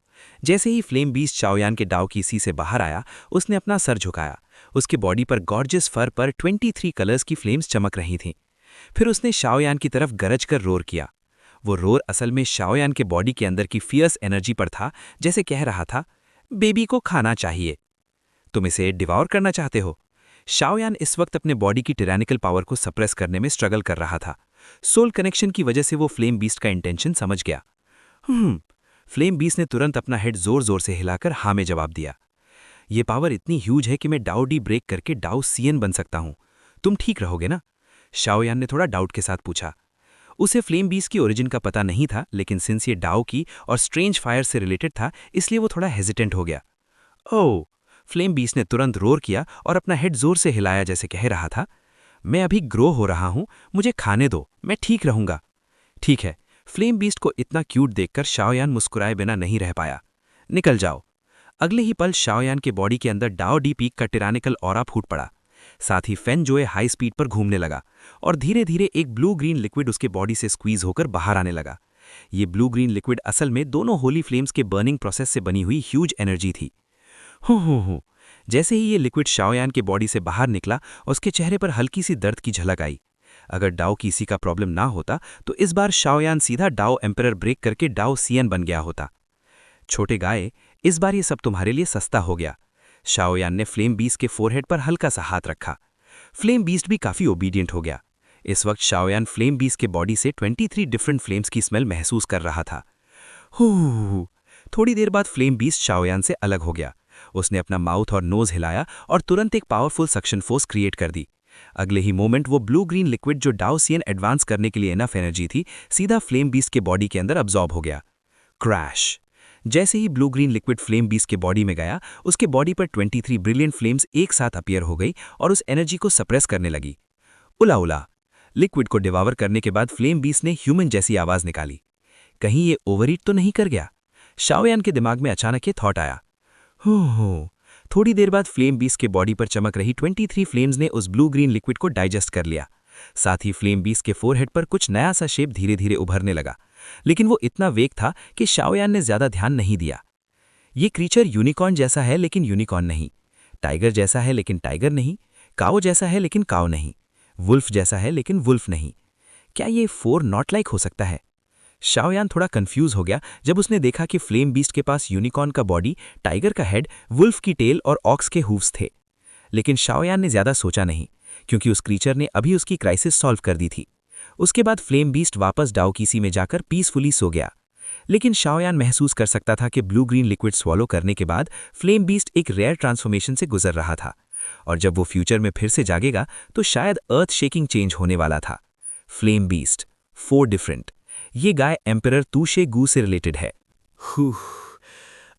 जैसे ही फ्लेम बीस्ट शाओयान के डाओ की सी से बाहर आया, उसने अपना सर झुकाया। उसके बॉडी पर गॉर्जियस फर पर 23 कलर्स की फ्लेम्स चमक रही थीं। फिर उसने शाओयान की तरफ गरज कर रोर किया। वो रोर असल में शाओयान के बॉडी के अंदर की फियर्स एनर्जी पर था, जैसे कह रहा था, बेबी को खाना चाहिए, तुम इसे डिवॉर करना चाहते हो। शाओयान इस वक्त अपने बॉडी की टिरानिकल पावर को सप्रेस करने में स्ट्रगल कर रहा था। सोल कनेक्शन की वजह से वो फ्लेम बीस्ट का इंटेंशन समझ गया। फ्लेम बीस्ट ने तुरंत अपना हेड जोर जोर से हिलाकर हाँ में जवाब दिया। ये पावर इतनी ह्यूज है कि मैं डाओ डी ब्रेक करके डाओ सीएन बन सकता हूं, तुम ठीक रहोगे ना? शाओयान ने थोड़ा डाउट के साथ पूछा। उसे फ्लेम बीस्ट की ओरिजिन का पता नहीं था, लेकिन सिंस ये डाओ की और स्ट्रेंज फायर से रिलेटेड था, इसलिए वो थोड़ा हेजिटेंट हो गया। ओह! फ्लेम बीस्ट ने तुरंत रोर किया और अपना हेड जोर से हिलाया, जैसे कह रहा था, मैं अभी ग्रो हो रहा हूं, मुझे खाने दो, मैं ठीक रहूंगा। ठीक है। फ्लेम बीस्ट को इतना क्यूट देखकर शाओयान मुस्कुराए बिना नहीं रह पाया। निकल जाओ। अगले ही पल शाओयान के बॉडी के अंदर डाओ डी पीक का टिरानिकल ऑरा फूट पड़ा। साथ ही फेन जोए हाई स्पीड पर घूमने लगा और धीरे धीरे एक ब्लू ग्रीन लिक्विड उसके बॉडी से स्क्वीज होकर बाहर आने लगा। ये ब्लू ग्रीन लिक्विड असल में दोनों होली फ्लेम्स के बर्निंग प्रोसेस से बनी हुई ह्यूज एनर्जी थी। हो। जैसे ही ये लिक्विड शाओयान के बॉडी से बाहर निकला, उसके चेहरे पर हल्की सी दर्द की झलक आई। अगर डाओ कीसी का प्रॉब्लम ना होता तो इस बार शाओयान सीधा डाओ एम्परर ब्रेक करके डाओ सीएन बन गया होता। छोटे गाय, इस बार ये सब तुम्हारे लिए सस्ता हो गया। शाओयान ने फ्लेम बीस्ट के फोरहेड पर हल्का सा हाथ रखा। फ्लेम बीस्ट भी काफी ओबीडियंट हो गया। इस वक्त शाओयान फ्लेम बीस्ट के बॉडी से 23 डिफरेंट फ्लेम्स की स्मेल महसूस कर रहा था। थोड़ी देर बाद फ्लेम बीस्ट शाओयान से अलग हो गया। उसने अपना माउथ और नोज हिलाया और तुरंत एक पावरफुल सक्शन फोर्स क्रिएट कर दी। अगले ही मोमेंट वो ब्लू ग्रीन लिक्विड जो डाओ सीएन एडवांस करने के लिए इनफ एनर्जी थी, सीधा फ्लेम बीस्ट के बॉडी के अंदर अब्जॉर्ब हो गया। क्रैश! जैसे ही blue green liquid flame beast के बॉडी में गया, उसके बॉडी पर 23 ब्रिलियंट फ्लेम्स एक साथ अपीयर हो गई और उस एनर्जी को सप्रेस करने लगी। उला! लिक्विड को डिवावर करने के बाद फ्लेम बीस्ट ने ह्यूमन जैसी आवाज निकाली। कहीं ये ओवरईट तो नहीं कर गया? शाओयान के दिमाग में अचानक ये थॉट आया। हो। थोड़ी देर बाद फ्लेम बीस्ट के बॉडी पर चमक रही 23 फ्लेम्स ने उस ब्लू ग्रीन लिक्विड को डाइजेस्ट कर लिया। साथ ही फ्लेम बीस्ट के फोरहेड पर कुछ नया सा शेप धीरे धीरे उभरने लगा, लेकिन वो इतना वेग था कि शाओयान ने ज्यादा ध्यान नहीं दिया। ये क्रीचर यूनिकॉर्न जैसा है लेकिन यूनिकॉर्न नहीं, टाइगर जैसा है लेकिन टाइगर नहीं, काओ जैसा है लेकिन काओ नहीं, वुल्फ जैसा है लेकिन वुल्फ नहीं। क्या ये 4 नॉट लाइक हो सकता है? शाओयान थोड़ा कंफ्यूज हो गया जब उसने देखा कि फ्लेम बीस्ट के पास यूनिकॉर्न का बॉडी, टाइगर का हेड, वुल्फ की टेल और ऑक्स के हूव्स थे। लेकिन शाओयान ने ज्यादा सोचा नहीं, क्योंकि उस क्रीचर ने अभी उसकी क्राइसिस सॉल्व कर दी थी। उसके बाद फ्लेम बीस्ट वापस डाओ कीसी में जाकर पीसफुली सो गया। लेकिन शाओयान महसूस कर सकता था कि ब्लू ग्रीन लिक्विड स्वॉलो करने के बाद फ्लेम बीस्ट एक रेयर ट्रांसफॉर्मेशन से गुजर रहा था, और जब वो फ्यूचर में फिर से जागेगा तो शायद अर्थ शेकिंग चेंज होने वाला था। Flame beast 4 different. ये गाय एम्परर तूशे गू से रिलेटेड है।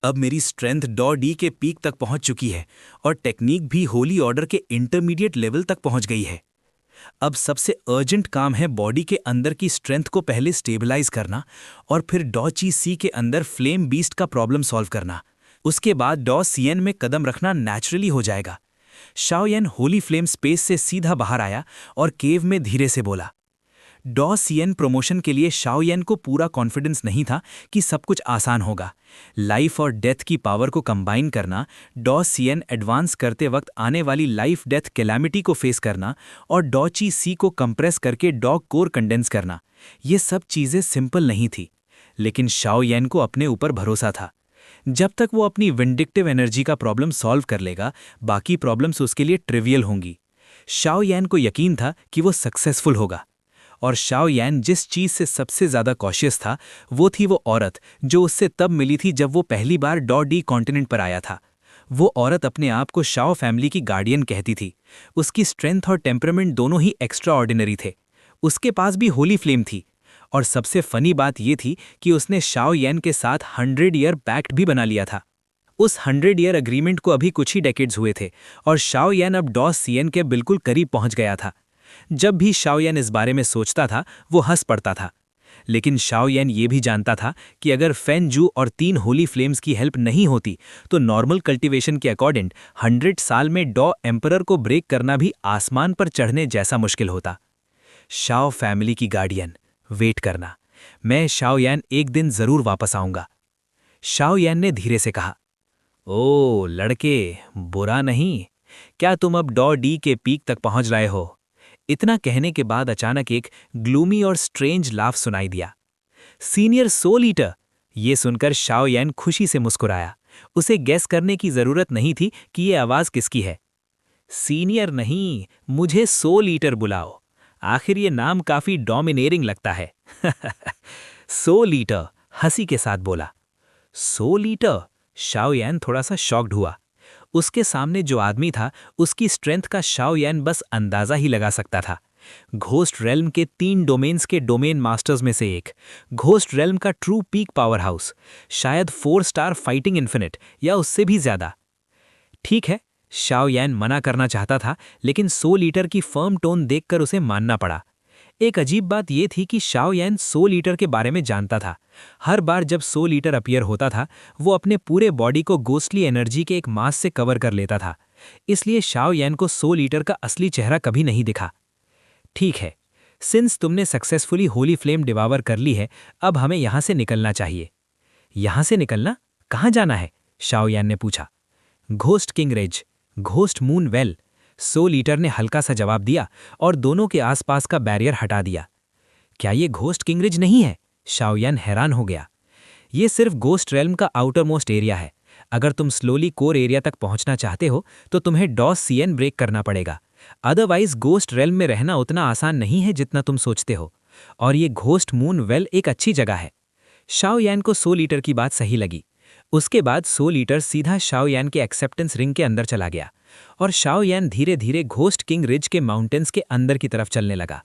अब मेरी स्ट्रेंथ डॉ डी के पीक तक पहुंच चुकी है और टेक्निक भी होली ऑर्डर के इंटरमीडिएट लेवल तक पहुंच गई है। अब सबसे अर्जेंट काम है बॉडी के अंदर की स्ट्रेंथ को पहले स्टेबलाइज करना और फिर डॉ ची सी के अंदर फ्लेम बीस्ट का प्रॉब्लम सॉल्व करना। उसके बाद डॉ सीएन में कदम रखना नेचुरली हो जाएगा। शाओयान होली फ्लेम स्पेस से सीधा बाहर आया और केव में धीरे से बोला। डॉ सीएन प्रमोशन के लिए शाओयान को पूरा कॉन्फिडेंस नहीं था कि सब कुछ आसान होगा। लाइफ और डेथ की पावर को कंबाइन करना, डॉ सीएन एडवांस करते वक्त आने वाली लाइफ डेथ कैलामिटी को फेस करना और डॉ ची सी को कंप्रेस करके डॉ कोर कंडेंस करना, ये सब चीज़ें सिंपल नहीं थी। लेकिन शाओयान को अपने ऊपर भरोसा था। जब तक वो अपनी विंडिक्टिव एनर्जी का प्रॉब्लम सॉल्व कर लेगा, बाकी प्रॉब्लम्स उसके लिए ट्रिवियल होंगी। शाओयान को यकीन था कि वो सक्सेसफुल होगा। और शाओ यान जिस चीज से सबसे ज्यादा कॉशियस था वो थी वो औरत जो उससे तब मिली थी जब वो पहली बार डॉ डी कॉन्टिनेंट पर आया था। वो औरत अपने आप को शाओ फैमिली की गार्डियन कहती थी। उसकी स्ट्रेंथ और टेम्परामेंट दोनों ही एक्स्ट्रा ऑर्डिनरी थे। उसके पास भी होली फ्लेम थी और सबसे फनी बात यह थी कि उसने शाओ यान के साथ 100 ईयर पैक्ट भी बना लिया था। उस 100 ईयर अग्रीमेंट को अभी कुछ ही डेकेड्स हुए थे और शाओ यान अब डॉ सीएन के बिल्कुल करीब पहुंच गया था। जब भी शाओ यान इस बारे में सोचता था वो हंस पड़ता था, लेकिन शाओ यान ये भी जानता था कि अगर फैन जू और 3 होली फ्लेम्स की हेल्प नहीं होती तो नॉर्मल कल्टीवेशन के अकॉर्डिंग 100 साल में डॉ एम्परर को ब्रेक करना भी आसमान पर चढ़ने जैसा मुश्किल होता। शाओ फैमिली की गार्डियन, वेट करना, मैं शाओ यान एक दिन जरूर वापस आऊंगा। शाओ यान ने धीरे से कहा, ओ लड़के, बुरा नहीं, क्या तुम अब डॉ डी के पीक तक पहुंच रहे हो? इतना कहने के बाद अचानक एक ग्लूमी और स्ट्रेंज लाफ सुनाई दिया। Senior soul eater! ये सुनकर शाओ यान खुशी से मुस्कुराया। उसे गैस करने की जरूरत नहीं थी कि ये आवाज किसकी है। सीनियर नहीं, मुझे सोल ईटर बुलाओ। आखिर ये नाम काफी डोमिनेटिंग लगता है। सोल ईटर हंसी के साथ बोला। Soul eater? शाओ यान थोड़ा सा शॉक्ड हुआ। उसके सामने जो आदमी था उसकी स्ट्रेंथ का शाओ यान बस अंदाजा ही लगा सकता था। घोस्ट रेल्म के 3 डोमेन्स के डोमेन मास्टर्स में से एक, घोस्ट रेल्म का ट्रू पीक पावर हाउस, शायद 4 स्टार फाइटिंग इन्फिनिट या उससे भी ज्यादा। ठीक है, शाओ यान मना करना चाहता था, लेकिन सोल ईटर की फर्म टोन देखकर उसे मानना पड़ा। एक अजीब बात यह थी कि शाओ यान सोल ईटर के बारे में जानता था। हर बार जब सोल ईटर अपीयर होता था वो अपने पूरे बॉडी को गोस्टली एनर्जी के एक मास से कवर कर लेता था, इसलिए शाओ यान को सोल ईटर का असली चेहरा कभी नहीं दिखा। ठीक है, सिंस तुमने सक्सेसफुली होली फ्लेम डिवावर कर ली है, अब हमें यहां से निकलना चाहिए। यहां से निकलना? कहां जाना है? शाओ यान ने पूछा। Ghost king ridge, ghost moon well, soul eater ने हल्का सा जवाब दिया और दोनों के आसपास का बैरियर हटा दिया। क्या ये घोस्ट किंग रिज नहीं है? शाओ यान हैरान हो गया। ये सिर्फ घोस्ट रेल्म का आउटर मोस्ट एरिया है। अगर तुम स्लोली कोर एरिया तक पहुंचना चाहते हो तो तुम्हें डॉ सीएन ब्रेक करना पड़ेगा। अदरवाइज घोस्ट रेल्म में रहना उतना आसान नहीं है जितना तुम सोचते हो, और ये घोस्ट मून वेल एक अच्छी जगह है। शाओ यान को सोल ईटर की बात सही लगी। उसके बाद सोल ईटर सीधा शाओ यान के एक्सेप्टेंस रिंग के अंदर चला गया और शाओ यान धीरे धीरे घोस्ट किंग रिज के माउंटेन्स के अंदर की तरफ चलने लगा।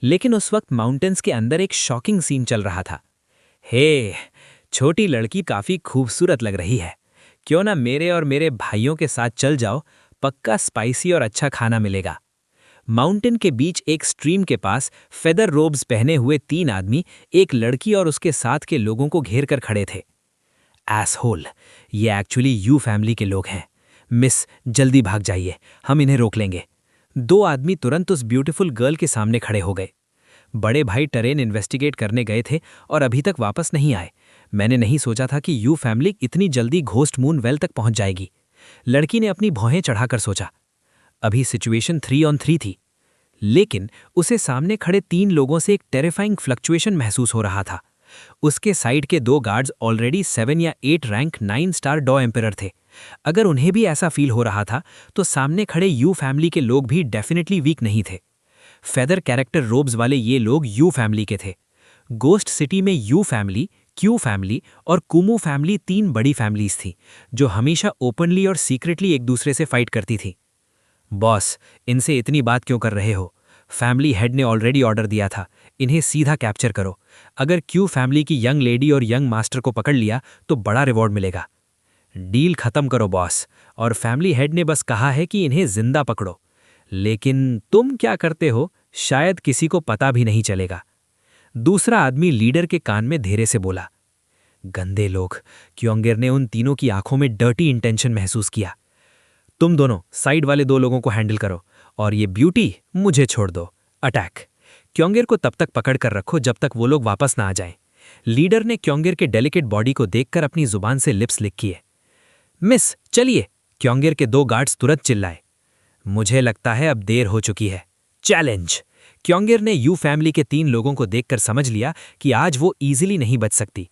लेकिन उस वक्त माउंटेन्स के अंदर एक शॉकिंग सीन चल रहा था। हे, छोटी लड़की काफी खूबसूरत लग रही है, क्यों ना मेरे और मेरे भाइयों के साथ चल जाओ, पक्का स्पाइसी और अच्छा खाना मिलेगा। माउंटेन के बीच एक स्ट्रीम के पास फेदर रोब्स पहने हुए 3 आदमी एक लड़की और उसके साथ के लोगों को घेर कर खड़े थे। एसहोल, ये एक्चुअली यू फैमिली के लोग हैं। मिस, जल्दी भाग जाइए, हम इन्हें रोक लेंगे। 2 आदमी तुरंत उस ब्यूटीफुल गर्ल के सामने खड़े हो गए। बड़े भाई टरेन इन्वेस्टिगेट करने गए थे और अभी तक वापस नहीं आए। मैंने नहीं सोचा था कि यू फैमिली इतनी जल्दी घोस्ट मून वेल तक पहुंच जाएगी। लड़की ने अपनी भौहें चढ़ाकर सोचा। अभी सिचुएशन 3 on 3 थी, लेकिन उसे सामने खड़े 3 लोगों से एक टेरिफाइंग फ्लक्चुएशन महसूस हो रहा था। उसके साइड के 2 गार्ड्स ऑलरेडी 7 या 8 रैंक 9 स्टार डॉ एम्परर थे। अगर उन्हें भी ऐसा फील हो रहा था तो सामने खड़े यू फैमिली के लोग भी डेफिनेटली वीक नहीं थे। फेदर कैरेक्टर रोब्स वाले ये लोग यू फैमिली के थे। गोस्ट सिटी में यू फैमिली, क्यू फैमिली और कुमू फैमिली 3 बड़ी फैमिलीज थी जो हमेशा ओपनली और सीक्रेटली एक दूसरे से फाइट करती थी। बॉस, इनसे इतनी बात क्यों कर रहे हो? फैमिली हेड ने ऑलरेडी ऑर्डर दिया था, इन्हें सीधा कैप्चर करो। अगर क्यू फैमिली की यंग लेडी और यंग मास्टर को पकड़ लिया तो बड़ा रिवॉर्ड मिलेगा। डील खत्म करो बॉस, और फैमिली हेड ने बस कहा है कि इन्हें जिंदा पकड़ो। लेकिन तुम क्या करते हो शायद किसी को पता भी नहीं चलेगा। दूसरा आदमी लीडर के कान में धीरे से बोला। गंदे लोग, क्योंगर ने उन तीनों की आंखों में डर्टी इंटेंशन महसूस किया। तुम दोनों साइड वाले 2 लोगों को हैंडल करो और ये ब्यूटी मुझे छोड़ दो। अटैक। क्योंगर को तब तक पकड़ कर रखो जब तक वो लोग वापस ना आ जाएं। लीडर ने क्योंगर के डेलिकेट बॉडी को देखकर अपनी जुबान से लिप्स लिक किए। मिस, चलिए, क्योंगर के 2 गार्ड्स तुरंत चिल्लाए। मुझे लगता है अब देर हो चुकी है। चैलेंज। क्योंगर ने यू फैमिली के 3 लोगों को देखकर समझ लिया कि आज वो इजीली नहीं बच सकती।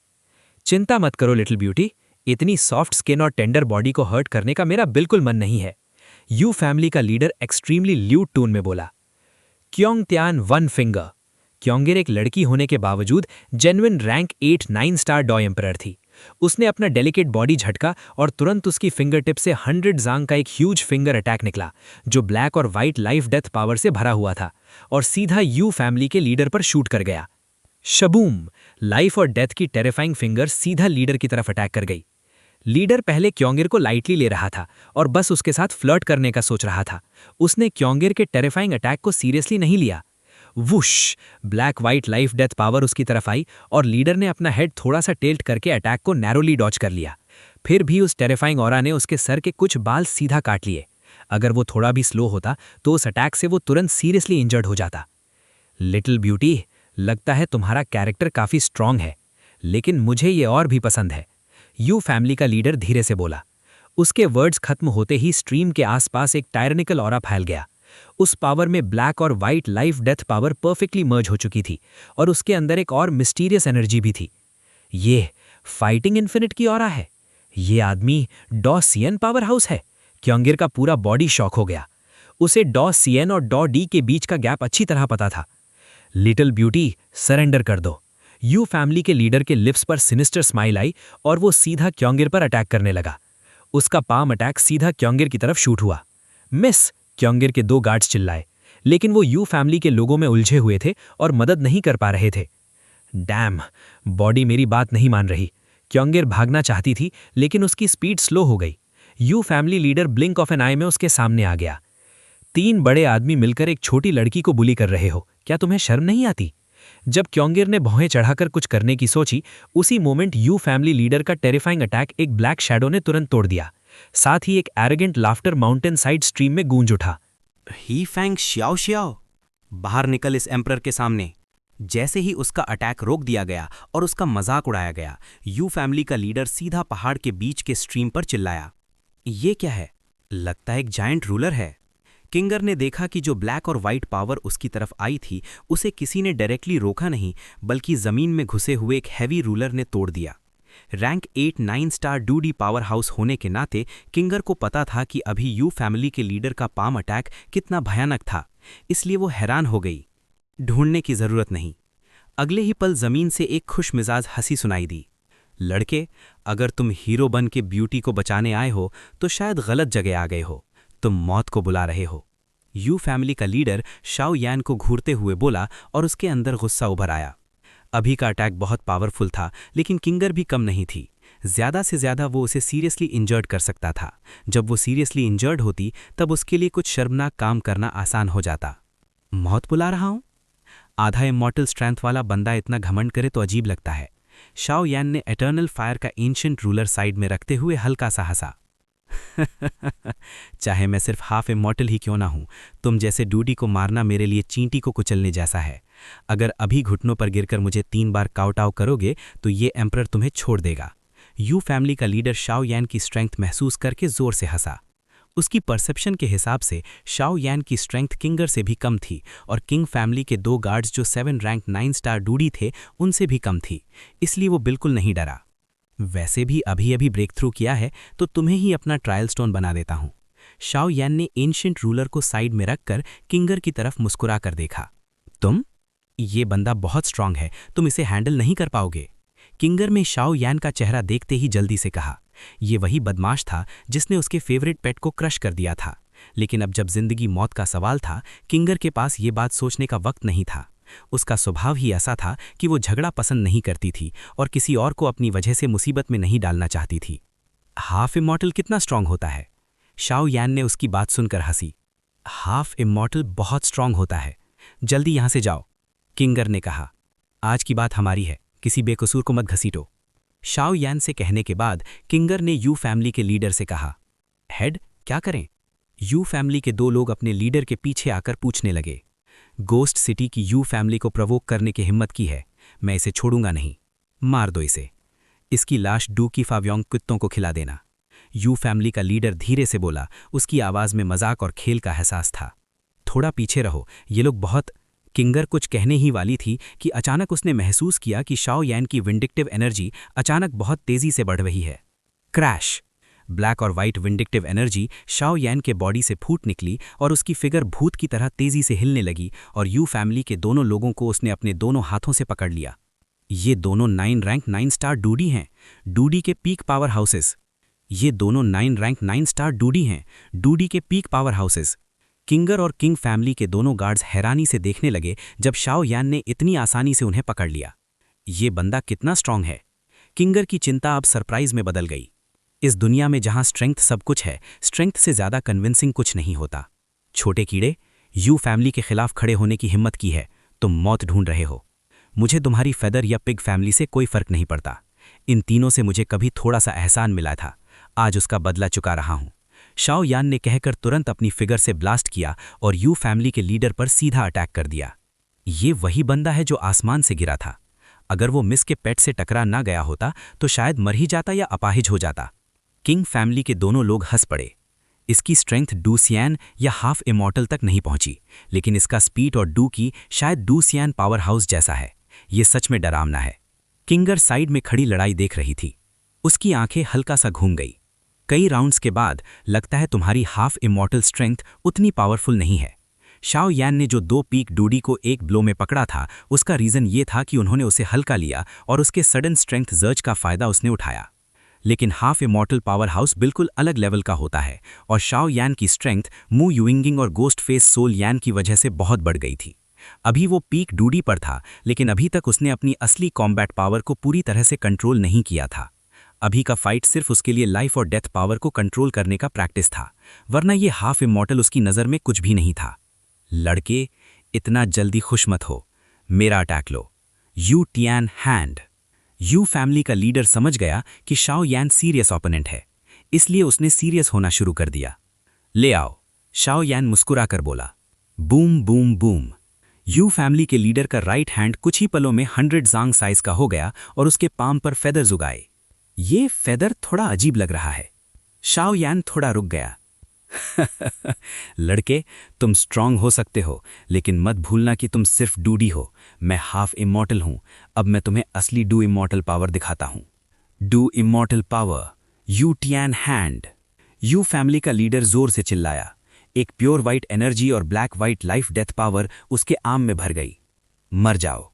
चिंता मत करो लिटिल ब्यूटी, इतनी सॉफ्ट स्किन और टेंडर बॉडी को हर्ट करने का मेरा बिल्कुल मन नहीं है। यू फैमिली का लीडर एक्सट्रीमली ल्यूट टून में बोला। क्योंग त्यान 1 फिंगर। क्योंगिर एक लड़की होने के बावजूद जेन्युइन रैंक 8-9 स्टार डॉ एम्परर थी। उसने अपना डेलिकेट बॉडी झटका और तुरंत उसकी फिंगर टिप से 100 जांग का एक ह्यूज फिंगर अटैक निकला, जो ब्लैक और वाइट लाइफ डेथ पावर से भरा हुआ था और सीधा यू फैमिली के लीडर पर शूट कर गया। शबूम! लाइफ और डेथ की टेरिफाइंग फिंगर सीधा लीडर की तरफ अटैक कर गई। लीडर पहले क्योंगिर को लाइटली ले रहा था और बस उसके साथ फ्लर्ट करने का सोच रहा था। उसने क्योंगिर के टेरिफाइंग अटैक को सीरियसली नहीं लिया। Whoosh! Black white life death power उसकी तरफ आई और लीडर ने अपना हेड थोड़ा सा टिल्ट करके अटैक को नैरोली डॉज कर लिया। फिर भी उस टेरिफाइंग ऑरा ने उसके सर के कुछ बाल सीधा काट लिए। अगर वो थोड़ा भी स्लो होता तो उस अटैक से वो तुरंत सीरियसली इंजर्ड हो जाता। लिटिल ब्यूटी, लगता है तुम्हारा कैरेक्टर काफी स्ट्रांग है, लेकिन मुझे ये और भी पसंद है, यू फैमिली का लीडर धीरे से बोला। उसके वर्ड्स खत्म होते ही स्ट्रीम के आसपास एक टायरनिकल ऑरा फैल गया। उस पावर में ब्लैक और white life death power perfectly merge हो चुकी थी और उसके अंदर एक और मिस्टीरियस एनर्जी भी थी। ये फाइटिंग इन्फिनिट की ऑरा है। ये आदमी डॉ सीएन पावर हाउस है। क्योंगिर का पूरा बॉडी शॉक हो गया। उसे डॉ सीएन और डॉ डी के बीच का गैप अच्छी तरह पता था। लिटिल ब्यूटी, सरेंडर कर दो। यू फैमिली के लीडर के लिप्स पर सिनिस्टर स्माइल आई और वो सीधा क्योंगिर पर अटैक करने लगा। उसका पाम अटैक सीधा क्योंगिर की तरफ शूट हुआ। मिस! क्योंगिर के 2 गार्ड्स चिल्लाए, लेकिन वो यू फैमिली के लोगों में उलझे हुए थे और मदद नहीं कर पा रहे थे। डैम! बॉडी मेरी बात नहीं मान रही। क्योंगिर भागना चाहती थी, लेकिन उसकी स्पीड स्लो हो गई। Yu family leader blink of an eye में उसके सामने आ गया। 3 बड़े आदमी मिलकर एक छोटी लड़की को बुली कर रहे हो, क्या तुम्हें शर्म नहीं आती? जब क्योंगिर ने भौहें चढ़ाकर कुछ करने की सोची, उसी मोमेंट यू फैमिली लीडर का टेरिफाइंग अटैक एक ब्लैक शैडो ने तुरंत तोड़ दिया। साथ ही एक arrogant laughter mountain side stream में गूंज उठा। ही फैंग श्याओ श्याओ, बाहर निकल इस एम्परर के सामने। जैसे ही उसका अटैक रोक दिया गया और उसका मजाक उड़ाया गया, यू फैमिली का लीडर सीधा पहाड़ के बीच के स्ट्रीम पर चिल्लाया, ये क्या है? लगता है एक जायंट रूलर है। किंगर ने देखा कि जो ब्लैक और वाइट पावर उसकी तरफ आई थी, उसे किसी ने डायरेक्टली रोका नहीं, बल्कि जमीन में घुसे हुए एक हैवी रूलर ने तोड़ दिया। रैंक 8-9 स्टार डूडी पावर हाउस होने के नाते किंगर को पता था कि अभी यू फैमिली के लीडर का पाम अटैक कितना भयानक था, इसलिए वो हैरान हो गई। ढूंढने की जरूरत नहीं। अगले ही पल जमीन से एक खुशमिजाज हंसी सुनाई दी। लड़के, अगर तुम हीरो बन के ब्यूटी को बचाने आए हो तो शायद गलत जगह आ गए हो, तुम मौत को बुला रहे हो। यू फैमिली का लीडर शाओ यान को घूरते हुए बोला और उसके अंदर गुस्सा उभर आया। अभी का अटैक बहुत पावरफुल था, लेकिन किंगर भी कम नहीं थी। ज्यादा से ज्यादा वो उसे सीरियसली इंजर्ड कर सकता था। जब वो सीरियसली इंजर्ड होती, तब उसके लिए कुछ शर्मनाक काम करना आसान हो जाता। मौत बुला रहा हूं? आधा इमॉर्टल स्ट्रेंथ वाला बंदा इतना घमंड करे तो अजीब लगता है। शाओ यान ने एटर्नल फायर का एंशिएंट रूलर साइड में रखते हुए हल्का सा हंसा। चाहे मैं सिर्फ हाफ इमॉर्टल ही क्यों ना हूं, तुम जैसे डूडी को मारना मेरे लिए चींटी को कुचलने जैसा है। अगर अभी घुटनों पर गिरकर मुझे 3 बार काउटाव करोगे तो ये एम्परर तुम्हें छोड़ देगा। यू फैमिली का लीडर शाओ यान की स्ट्रेंथ महसूस करके जोर से हंसा। उसकी परसेप्शन के हिसाब से शाओ यान की स्ट्रेंथ किंगर से भी कम थी और किंग फैमिली के 2 गार्ड्स जो 7 रैंक 9 स्टार डूडी थे उनसे भी कम थी, इसलिए वो बिल्कुल नहीं डरा। वैसे भी अभी अभी ब्रेक थ्रू किया है तो तुम्हें ही अपना ट्रायल स्टोन बना देता हूं। शाओ यान ने एंशिएंट रूलर को साइड में रखकर किंगर की तरफ मुस्कुरा कर देखा। तुम? ये बंदा बहुत स्ट्रांग है, तुम इसे हैंडल नहीं कर पाओगे। किंगर में शाओ यान का चेहरा देखते ही जल्दी से कहा। ये वही बदमाश था जिसने उसके फेवरेट पेट को क्रश कर दिया था, लेकिन अब जब जिंदगी मौत का सवाल था, किंगर के पास ये बात सोचने का वक्त नहीं था। उसका स्वभाव ही ऐसा था कि वो झगड़ा पसंद नहीं करती थी और किसी और को अपनी वजह से मुसीबत में नहीं डालना चाहती थी। हाफ इमॉर्टल कितना स्ट्रांग होता है? शाओ यान ने उसकी बात सुनकर हंसी। हाफ इमॉर्टल बहुत स्ट्रांग होता है, जल्दी यहां से जाओ, किंगर ने कहा। आज की बात हमारी है, किसी बेकसूर को मत घसीटो। शाओ यान से कहने के बाद किंगर ने यू फैमिली के लीडर से कहा। हेड, क्या करें? यू फैमिली के 2 लोग अपने लीडर के पीछे आकर पूछने लगे। गोस्ट सिटी की यू फैमिली को प्रवोक करने की हिम्मत की है, मैं इसे छोड़ूंगा नहीं, मार दो इसे। इसकी लाश डू की फाव्योंग कुत्तों को खिला देना। यू फैमिली का लीडर धीरे से बोला, उसकी आवाज में मजाक और खेल का एहसास था। थोड़ा पीछे रहो, ये लोग बहुत। किंगर कुछ कहने ही वाली थी कि अचानक उसने महसूस किया कि शाओ यान की विंडिक्टिव एनर्जी अचानक बहुत तेजी से बढ़ रही है। क्रैश! ब्लैक और वाइट विंडिक्टिव एनर्जी शाओ यान के बॉडी से फूट निकली और उसकी फिगर भूत की तरह तेजी से हिलने लगी और यू फैमिली के दोनों लोगों को उसने अपने दोनों हाथों से पकड़ लिया। ये दोनों 9 रैंक 9 स्टार डूडी हैं, डूडी के पीक पावर हाउसेस। ये दोनों 9 रैंक 9 स्टार डूडी हैं, डूडी के पीक पावर हाउसेस। किंगर और किंग फैमिली के दोनों गार्ड्स हैरानी से देखने लगे जब शाओ यान ने इतनी आसानी से उन्हें पकड़ लिया। ये बंदा कितना स्ट्रांग है। किंगर की चिंता अब सरप्राइज में बदल गई। इस दुनिया में जहां स्ट्रेंथ सब कुछ है, स्ट्रेंथ से ज्यादा कन्विंसिंग कुछ नहीं होता। छोटे कीड़े, यू फैमिली के खिलाफ खड़े होने की हिम्मत की है, तुम मौत ढूंढ रहे हो। मुझे तुम्हारी फेदर या पिग फैमिली से कोई फर्क नहीं पड़ता। इन तीनों से मुझे कभी थोड़ा सा एहसान मिला था, आज उसका बदला चुका रहा हूं। शाओ यान ने कहकर तुरंत अपनी फिगर से ब्लास्ट किया और यू फैमिली के लीडर पर सीधा अटैक कर दिया। ये वही बंदा है जो आसमान से गिरा था। अगर वो मिस के पेट से टकरा ना गया होता तो शायद मर ही जाता या अपाहिज हो जाता। किंग फैमिली के दोनों लोग हंस पड़े। इसकी स्ट्रेंथ डू सियान या हाफ इमॉर्टल तक नहीं पहुंची, लेकिन इसका स्पीड और डू की शायद डू सियान पावर हाउस जैसा है। ये सच में डरावना है। किंगर साइड में खड़ी लड़ाई देख रही थी। उसकी आंखें हल्का सा घूम गई। कई राउंड्स के बाद लगता है तुम्हारी हाफ इमॉर्टल स्ट्रेंथ उतनी पावरफुल नहीं है। शाओ यान ने जो 2 पीक डूडी को एक ब्लो में पकड़ा था, उसका रीजन ये था कि उन्होंने उसे हल्का लिया और उसके सडन स्ट्रेंथ सर्ज का फायदा उसने उठाया। लेकिन हाफ इमॉर्टल पावर हाउस बिल्कुल अलग लेवल का होता है और शाओ यान की स्ट्रेंथ मू यूइंगिंग और गोस्ट फेस सोल यान की वजह से बहुत बढ़ गई थी। अभी वो पीक डूडी पर था, लेकिन अभी तक उसने अपनी असली कॉम्बैट पावर को पूरी तरह से कंट्रोल नहीं किया था। अभी का फाइट सिर्फ उसके लिए लाइफ और डेथ पावर को कंट्रोल करने का प्रैक्टिस था, वरना ये हाफ इमॉर्टल उसकी नज़र में कुछ भी नहीं था। लड़के, इतना जल्दी खुश मत हो, मेरा attack low. You Tian hand. You family का लीडर समझ गया कि शाओ यान सीरियस ओपोनेंट है, इसलिए उसने सीरियस होना शुरू कर दिया। ले आओ, शाओ यान मुस्कुराकर बोला। Boom boom boom. You family के लीडर का राइट हैंड कुछ ही पलों में 100 जांग साइज का हो गया और उसके पाम पर फेदर्स उगाए। ये फेदर थोड़ा अजीब लग रहा है। शाओ यान थोड़ा रुक गया। लड़के, तुम स्ट्रांग हो सकते हो, लेकिन मत भूलना कि तुम सिर्फ डूडी हो। मैं हाफ इमॉर्टल हूं। अब मैं तुम्हें असली डू इमॉर्टल पावर दिखाता हूं। Do immortal power, you Tian hand. You family का लीडर जोर से चिल्लाया। एक प्योर वाइट एनर्जी और black white life death power उसके आर्म में भर गई। मर जाओ।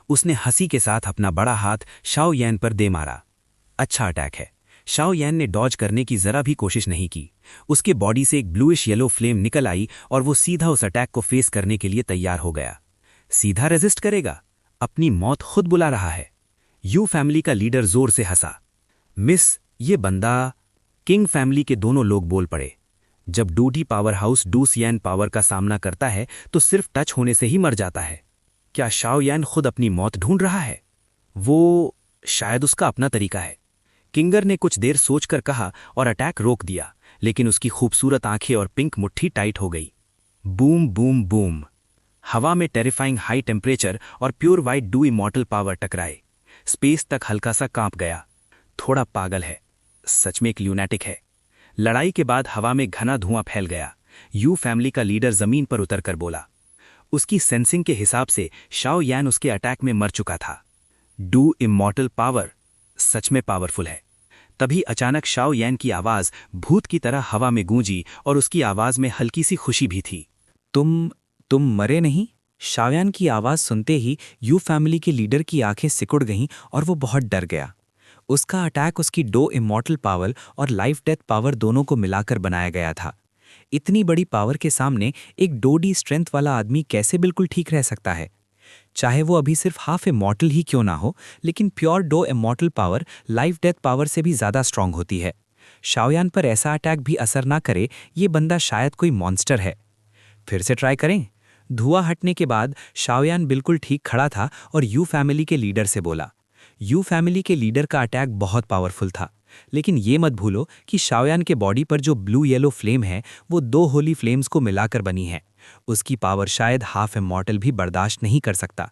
उसने हंसी के साथ अपना बड़ा हाथ शाओ यान पर दे मारा। अच्छा अटैक है। शाओ यान ने डॉज करने की जरा भी कोशिश नहीं की। उसके बॉडी से एक ब्लूइश येलो फ्लेम निकल आई और वो सीधा उस अटैक को फेस करने के लिए तैयार हो गया। सीधा रेजिस्ट करेगा? अपनी मौत खुद बुला रहा है। यू फैमिली का लीडर जोर से हंसा। मिस, ये बंदा। किंग फैमिली के दोनों लोग बोल पड़े। जब डूडी पावर हाउस डू सियान पावर का सामना करता है तो सिर्फ टच होने से ही मर जाता है। क्या शाओ यान खुद अपनी मौत ढूंढ रहा है? वो शायद उसका अपना तरीका है। किंगर ने कुछ देर सोचकर कहा और अटैक रोक दिया, लेकिन उसकी खूबसूरत आंखें और पिंक मुट्ठी टाइट हो गई। Boom boom boom. हवा में टेरिफाइंग हाई टेम्परेचर और pure white do immortal power टकराए। स्पेस तक हल्का सा कांप गया। थोड़ा पागल है, सच में एक ल्यूनैटिक है। लड़ाई के बाद हवा में घना धुआं फैल गया। यू फैमिली का लीडर जमीन पर उतरकर बोला। उसकी सेंसिंग के हिसाब से शाओ यान उसके अटैक में मर चुका था। डू इमॉर्टल पावर सच में पावरफुल है। तभी अचानक शाओ यान की आवाज भूत की तरह हवा में गूंजी और उसकी आवाज में हल्की सी खुशी भी थी। तुम मरे नहीं? शाओ यान की आवाज सुनते ही यू फैमिली के लीडर की आंखें सिकुड़ गईं और वो बहुत डर गया। उसका अटैक उसकी डो इमॉर्टल पावर और लाइफ डेथ पावर दोनों को मिलाकर बनाया गया था। इतनी बड़ी पावर के सामने एक डोडी स्ट्रेंथ वाला आदमी कैसे बिल्कुल ठीक रह सकता है? चाहे वो अभी सिर्फ हाफ इमॉर्टल ही क्यों ना हो, लेकिन pure dao immortal power life death power से भी ज़्यादा स्ट्रांग होती है। शाओ यान पर ऐसा अटैक भी असर ना करे, ये बंदा शायद कोई मॉन्स्टर है। फिर से ट्राई करें। धुआं हटने के बाद शाओ यान बिल्कुल ठीक खड़ा था और यू फैमिली के लीडर से बोला। यू फैमिली के लीडर का अटैक बहुत पावरफुल था, लेकिन ये मत भूलो कि शाओ यान के बॉडी पर जो ब्लू येलो फ्लेम है वो 2 होली फ्लेम्स को मिलाकर बनी है। उसकी पावर शायद हाफ इमॉर्टल भी बर्दाश्त नहीं कर सकता।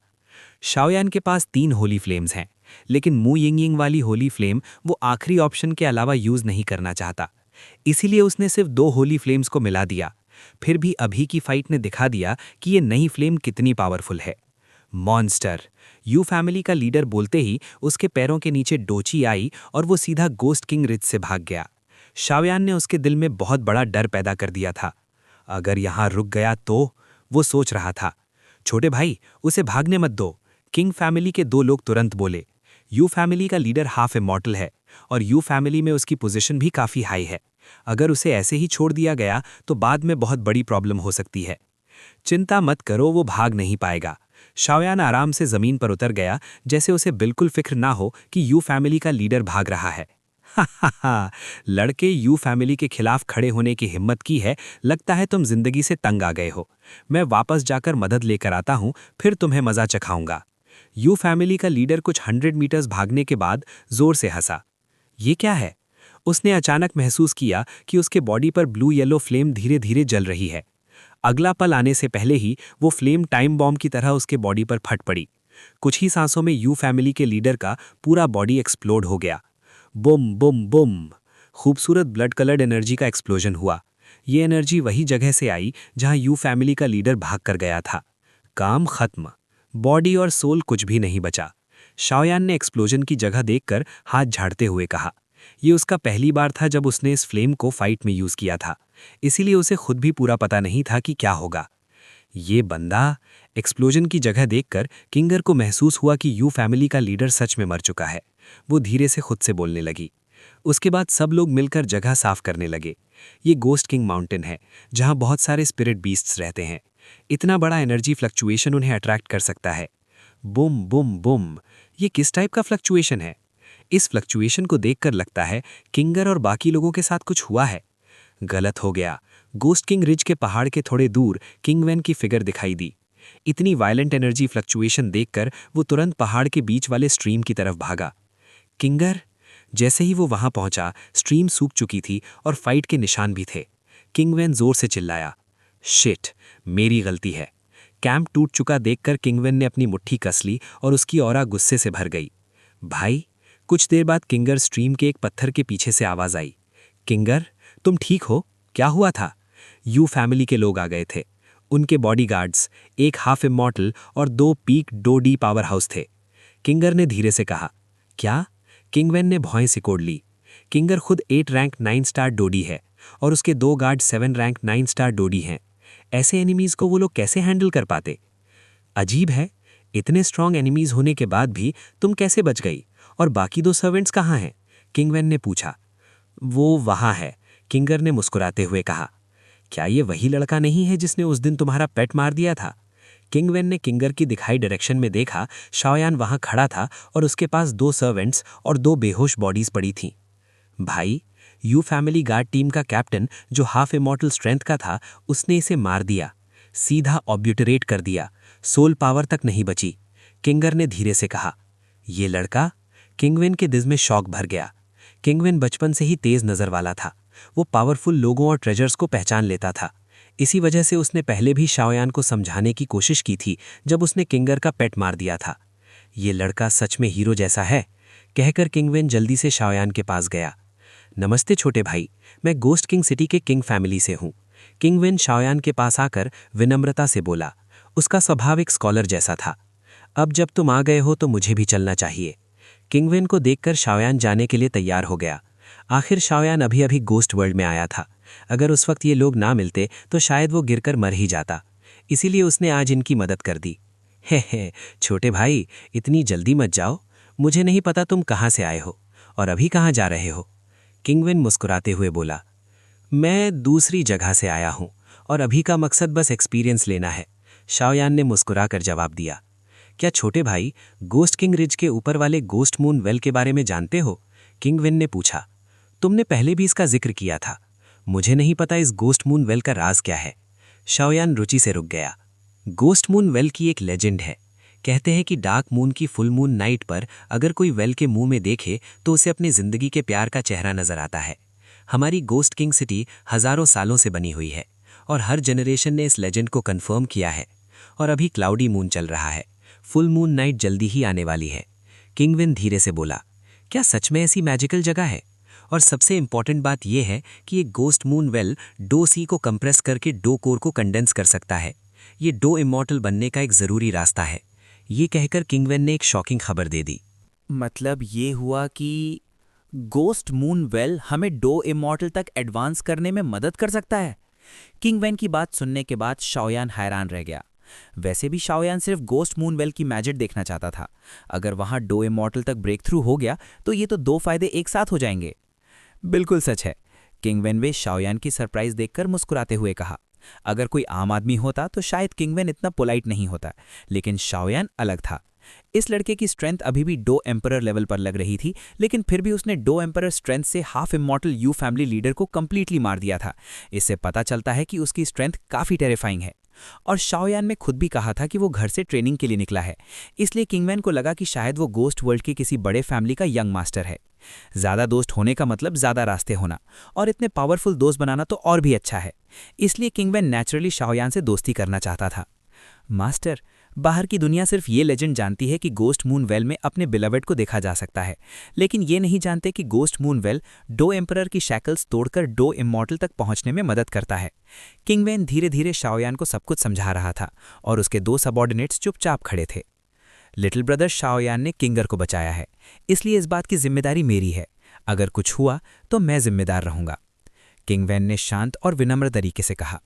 शाओ यान के पास 3 होली फ्लेम्स हैं, लेकिन मू यिंगिंग वाली होली फ्लेम वो आखिरी ऑप्शन के अलावा यूज नहीं करना चाहता। इसीलिए उसने सिर्फ 2 होली फ्लेम्स को मिला दिया। फिर भी अभी की फाइट ने दिखा दिया कि ये नई फ्लेम कितनी पावरफुल है। मॉन्स्टर, यू फैमिली का लीडर बोलते ही उसके पैरों के नीचे डोची आई और वो सीधा गोस्ट किंग रिच से भाग गया। शाओयान ने उसके दिल में बहुत बड़ा डर पैदा कर दिया था। अगर यहाँ रुक गया तो, वो सोच रहा था। छोटे भाई, उसे भागने मत दो, किंग फैमिली के 2 लोग तुरंत बोले। यू फैमिली का लीडर हाफ इमॉर्टल है और यू फैमिली में उसकी पोजीशन भी काफ़ी हाई है। अगर उसे ऐसे ही छोड़ दिया गया तो बाद में बहुत बड़ी प्रॉब्लम हो सकती है। चिंता मत करो, वो भाग नहीं पाएगा। शाओयान आराम से जमीन पर उतर गया, जैसे उसे बिल्कुल फिक्र ना हो कि यू फैमिली का लीडर भाग रहा है। हा, लड़के, यू फैमिली के खिलाफ खड़े होने की हिम्मत की है। लगता है तुम जिंदगी से तंग आ गए हो। मैं वापस जाकर मदद लेकर आता हूं, फिर तुम्हें मजा चखाऊंगा। यू फैमिली का लीडर कुछ 100 मीटर्स भागने के बाद जोर से हंसा। ये क्या है? उसने अचानक महसूस किया कि उसके बॉडी पर ब्लू येलो फ्लेम धीरे धीरे जल रही है। अगला पल आने से पहले ही वो फ्लेम टाइम बॉम्ब की तरह उसके बॉडी पर फट पड़ी। कुछ ही सांसों में यू फैमिली के लीडर का पूरा बॉडी एक्सप्लोड हो गया। बुम बुम बुम, खूबसूरत ब्लड कलर्ड एनर्जी का एक्सप्लोजन हुआ। ये एनर्जी वही जगह से आई जहां यू फैमिली का लीडर भाग कर गया था। काम खत्म, बॉडी और सोल कुछ भी नहीं बचा। शाओयान ने एक्सप्लोजन की जगह देखकर हाथ झाड़ते हुए कहा। ये उसका पहली बार था जब उसने इस फ्लेम को फाइट में यूज किया था, इसीलिए उसे खुद भी पूरा पता नहीं था कि क्या होगा। ये बंदा, एक्सप्लोजन की जगह देखकर किंगर को महसूस हुआ कि यू फैमिली का लीडर सच में मर चुका है। वो धीरे से खुद से बोलने लगी। उसके बाद सब लोग मिलकर जगह साफ करने लगे। ये गोस्ट किंग माउंटेन है, जहां बहुत सारे स्पिरिट बीस्ट्स रहते हैं। इतना बड़ा एनर्जी फ्लक्चुएशन उन्हें अट्रैक्ट कर सकता है। बुम बुम बुम, ये किस टाइप का फ्लक्चुएशन है? इस फ्लक्चुएशन को देखकर लगता है किंगर और बाकी लोगों के साथ कुछ हुआ है। गलत हो गया। गोस्ट किंग रिज के पहाड़ के थोड़े दूर किंगवेन की फिगर दिखाई दी। इतनी वायलेंट एनर्जी फ्लक्चुएशन देखकर वो तुरंत पहाड़ के बीच वाले स्ट्रीम की तरफ भागा। किंगर, जैसे ही वो वहां पहुंचा, स्ट्रीम सूख चुकी थी और फाइट के निशान भी थे। किंगवेन जोर से चिल्लाया, शिट, मेरी गलती है। कैंप टूट चुका देखकर किंगवेन ने अपनी मुट्ठी कस ली और उसकी ऑरा गुस्से से भर गई। भाई, कुछ देर बाद किंगर स्ट्रीम के एक पत्थर के पीछे से आवाज आई। किंगर, तुम ठीक हो? क्या हुआ था? यू फैमिली के लोग आ गए थे। उनके बॉडीगार्ड्स, एक हाफ इमॉर्टल और 2 पीक डोडी पावर हाउस थे। किंगर ने धीरे से कहा। क्या? किंगवेन ने भौएं सिकोड़ ली। किंगर खुद 8 रैंक 9 स्टार डोडी है और उसके 2 गार्ड 7 रैंक 9 स्टार डोडी हैं। ऐसे एनिमीज को वो लोग कैसे हैंडल कर पाते? अजीब है, इतने स्ट्रांग एनिमीज होने के बाद भी तुम कैसे बच गई? और बाकी 2 सर्वेंट्स कहाँ हैं? किंगवेन ने पूछा। वो वहाँ है, किंगर ने मुस्कुराते हुए कहा। क्या ये वही लड़का नहीं है जिसने उस दिन तुम्हारा पेट मार दिया था? किंगवेन ने किंगर की दिखाई डायरेक्शन में देखा। शाओयान वहां खड़ा था और उसके पास 2 सर्वेंट्स और 2 बेहोश बॉडीज पड़ी थीं। भाई, यू फैमिली गार्ड टीम का कैप्टन जो हाफ इमॉर्टल स्ट्रेंथ का था, उसने इसे मार दिया, सीधा ऑब्यूटरेट कर दिया। सोल पावर तक नहीं बची, किंगर ने धीरे से कहा। ये लड़का? किंगवेन के दिल में शौक भर गया। किंगवेन बचपन से ही तेज नजर वाला था। वो पावरफुल लोगों और ट्रेजर्स को पहचान लेता था। इसी वजह से उसने पहले भी शाओयान को समझाने की कोशिश की थी जब उसने किंगर का पेट मार दिया था। ये लड़का सच में हीरो जैसा है, कहकर किंगवेन जल्दी से शाओयान के पास गया। नमस्ते छोटे भाई, मैं गोस्ट किंग सिटी के किंग फैमिली से हूँ। किंगवेन शाओयान के पास आकर विनम्रता से बोला। उसका स्वभाव एक स्कॉलर जैसा था। अब जब तुम आ गए हो तो मुझे भी चलना चाहिए। किंगवेन को देखकर शाओयान जाने के लिए तैयार हो गया। आखिर शाओयान अभी अभी गोस्ट वर्ल्ड में आया था। अगर उस वक्त ये लोग ना मिलते तो शायद वो गिरकर मर ही जाता। इसीलिए उसने आज इनकी मदद कर दी। हे, छोटे भाई, इतनी जल्दी मत जाओ। मुझे नहीं पता तुम कहाँ से आए हो और अभी कहाँ जा रहे हो। किंगवेन मुस्कुराते हुए बोला। मैं दूसरी जगह से आया हूँ और अभी का मकसद बस एक्सपीरियंस लेना है, शाओयान ने मुस्कुराकर जवाब दिया। क्या छोटे भाई, गोस्ट किंग रिज के ऊपर वाले गोस्ट मून वेल के बारे में जानते हो? किंगवेन ने पूछा। तुमने पहले भी इसका जिक्र किया था। मुझे नहीं पता इस गोस्ट मून वेल का राज क्या है। शाओयान रुचि से रुक गया। गोस्ट मून वेल की एक लेजेंड है। कहते हैं कि डार्क मून की फुल मून नाइट पर अगर कोई वेल के मुंह में देखे तो उसे अपनी जिंदगी के प्यार का चेहरा नजर आता है। हमारी गोस्ट किंग सिटी हजारों सालों से बनी हुई है और हर जनरेशन ने इस लेजेंड को कंफर्म किया है। और अभी क्लाउडी मून चल रहा है, फुल मून नाइट जल्दी ही आने वाली है। किंगवेन धीरे से बोला। क्या सच में ऐसी मैजिकल जगह है? और सबसे इंपॉर्टेंट बात यह है कि ये गोस्ट मून वेल 2 सी को कंप्रेस करके 2 कोर को कंडेंस कर सकता है। ये 2 इमॉर्टल बनने का एक जरूरी रास्ता है। ये कहकर किंगवेन ने एक शॉकिंग खबर दे दी। मतलब ये हुआ कि गोस्ट मून वेल हमें डो इमॉर्टल तक एडवांस करने में मदद कर सकता है। किंग वैन की बात सुनने के बाद शाओयान हैरान रह गया। वैसे भी शाओयान सिर्फ गोस्ट मून वेल की मैजिक देखना चाहता था। अगर वहां डो इमॉर्टल तक ब्रेक थ्रू हो गया तो ये तो दो फायदे एक साथ हो जाएंगे। बिल्कुल सच है, किंग वैन वे शाओयान की सरप्राइज देखकर मुस्कुराते हुए कहा। अगर कोई आम आदमी होता तो शायद किंग वैन इतना पोलाइट नहीं होता, लेकिन शाओयान अलग था। इस लड़के की स्ट्रेंथ अभी भी डो एम्परर लेवल पर लग रही थी, लेकिन फिर भी उसने डो एम्परर स्ट्रेंथ से half immortal you family leader को कंप्लीटली मार दिया था। इससे पता चलता है कि उसकी स्ट्रेंथ काफी टेरिफाइंग है। और शाओयान ने खुद भी कहा था कि वो घर से ट्रेनिंग के लिए निकला है, इसलिए किंगमैन को लगा कि शायद वो गोस्ट वर्ल्ड के किसी बड़े फैमिली का यंग मास्टर है। ज्यादा दोस्त होने का मतलब ज्यादा रास्ते होना, और इतने पावरफुल दोस्त बनाना तो और भी अच्छा है। इसलिए किंगमैन नेचुरली शाओयान से दोस्ती करना चाहता था। मास्टर, बाहर की दुनिया सिर्फ ये लेजेंड जानती है कि गोस्ट मून वेल में अपने बिलवेड को देखा जा सकता है, लेकिन ये नहीं जानते कि ghost moon well dao emperor की शैकल्स तोड़कर डो इमॉर्टल तक पहुंचने में मदद करता है। किंगवैन धीरे धीरे शाओयान को सब कुछ समझा रहा था और उसके दो सबॉर्डिनेट्स चुपचाप खड़े थे। लिटिल ब्रदर शाओयान ने किंगर को बचाया है, इसलिए इस बात की जिम्मेदारी मेरी है। अगर कुछ हुआ तो मैं जिम्मेदार रहूंगा, किंगवैन ने शांत और विनम्र तरीके से कहा।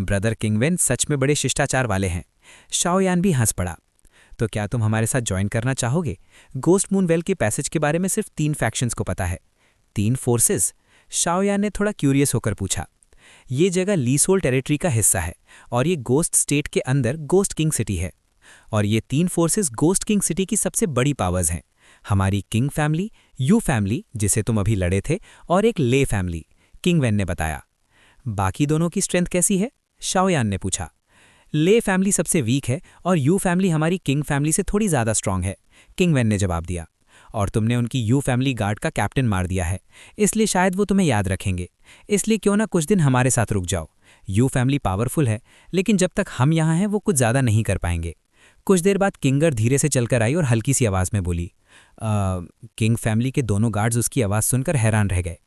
ब्रदर किंगवैन सच में बड़े शिष्टाचार वाले हैं। शाओयान भी हंस पड़ा। तो क्या तुम हमारे साथ ज्वाइन करना चाहोगे? गोस्ट मून वेल के पैसेज के बारे में सिर्फ 3 फैक्शंस को पता है। 3 फोर्सेस? शाओयान ने थोड़ा क्यूरियस होकर पूछा। ये जगह लीसोल टेरिटरी का हिस्सा है और ये गोस्ट स्टेट के अंदर गोस्ट किंग सिटी है। और ये 3 फोर्सेस गोस्ट किंग सिटी की सबसे बड़ी पावर्स हैं। हमारी किंग फैमिली, यू फैमिली जिसे तुम अभी लड़े थे, और एक ले फैमिली, किंगवैन ने बताया। बाकी दोनों की स्ट्रेंथ कैसी है? शाओयान ने पूछा। ले फैमिली सबसे वीक है और यू फैमिली हमारी किंग फैमिली से थोड़ी ज़्यादा स्ट्रांग है, किंगवैन ने जवाब दिया। और तुमने उनकी यू फैमिली गार्ड का कैप्टन मार दिया है, इसलिए शायद वो तुम्हें याद रखेंगे। इसलिए क्यों ना कुछ दिन हमारे साथ रुक जाओ। यू फैमिली पावरफुल है, लेकिन जब तक हम यहाँ हैं वो कुछ ज़्यादा नहीं कर पाएंगे। कुछ देर बाद किंगर धीरे से चलकर आई और हल्की सी आवाज़ में बोली। किंग फैमिली के दोनों गार्ड्स उसकी आवाज़ सुनकर हैरान रह गए।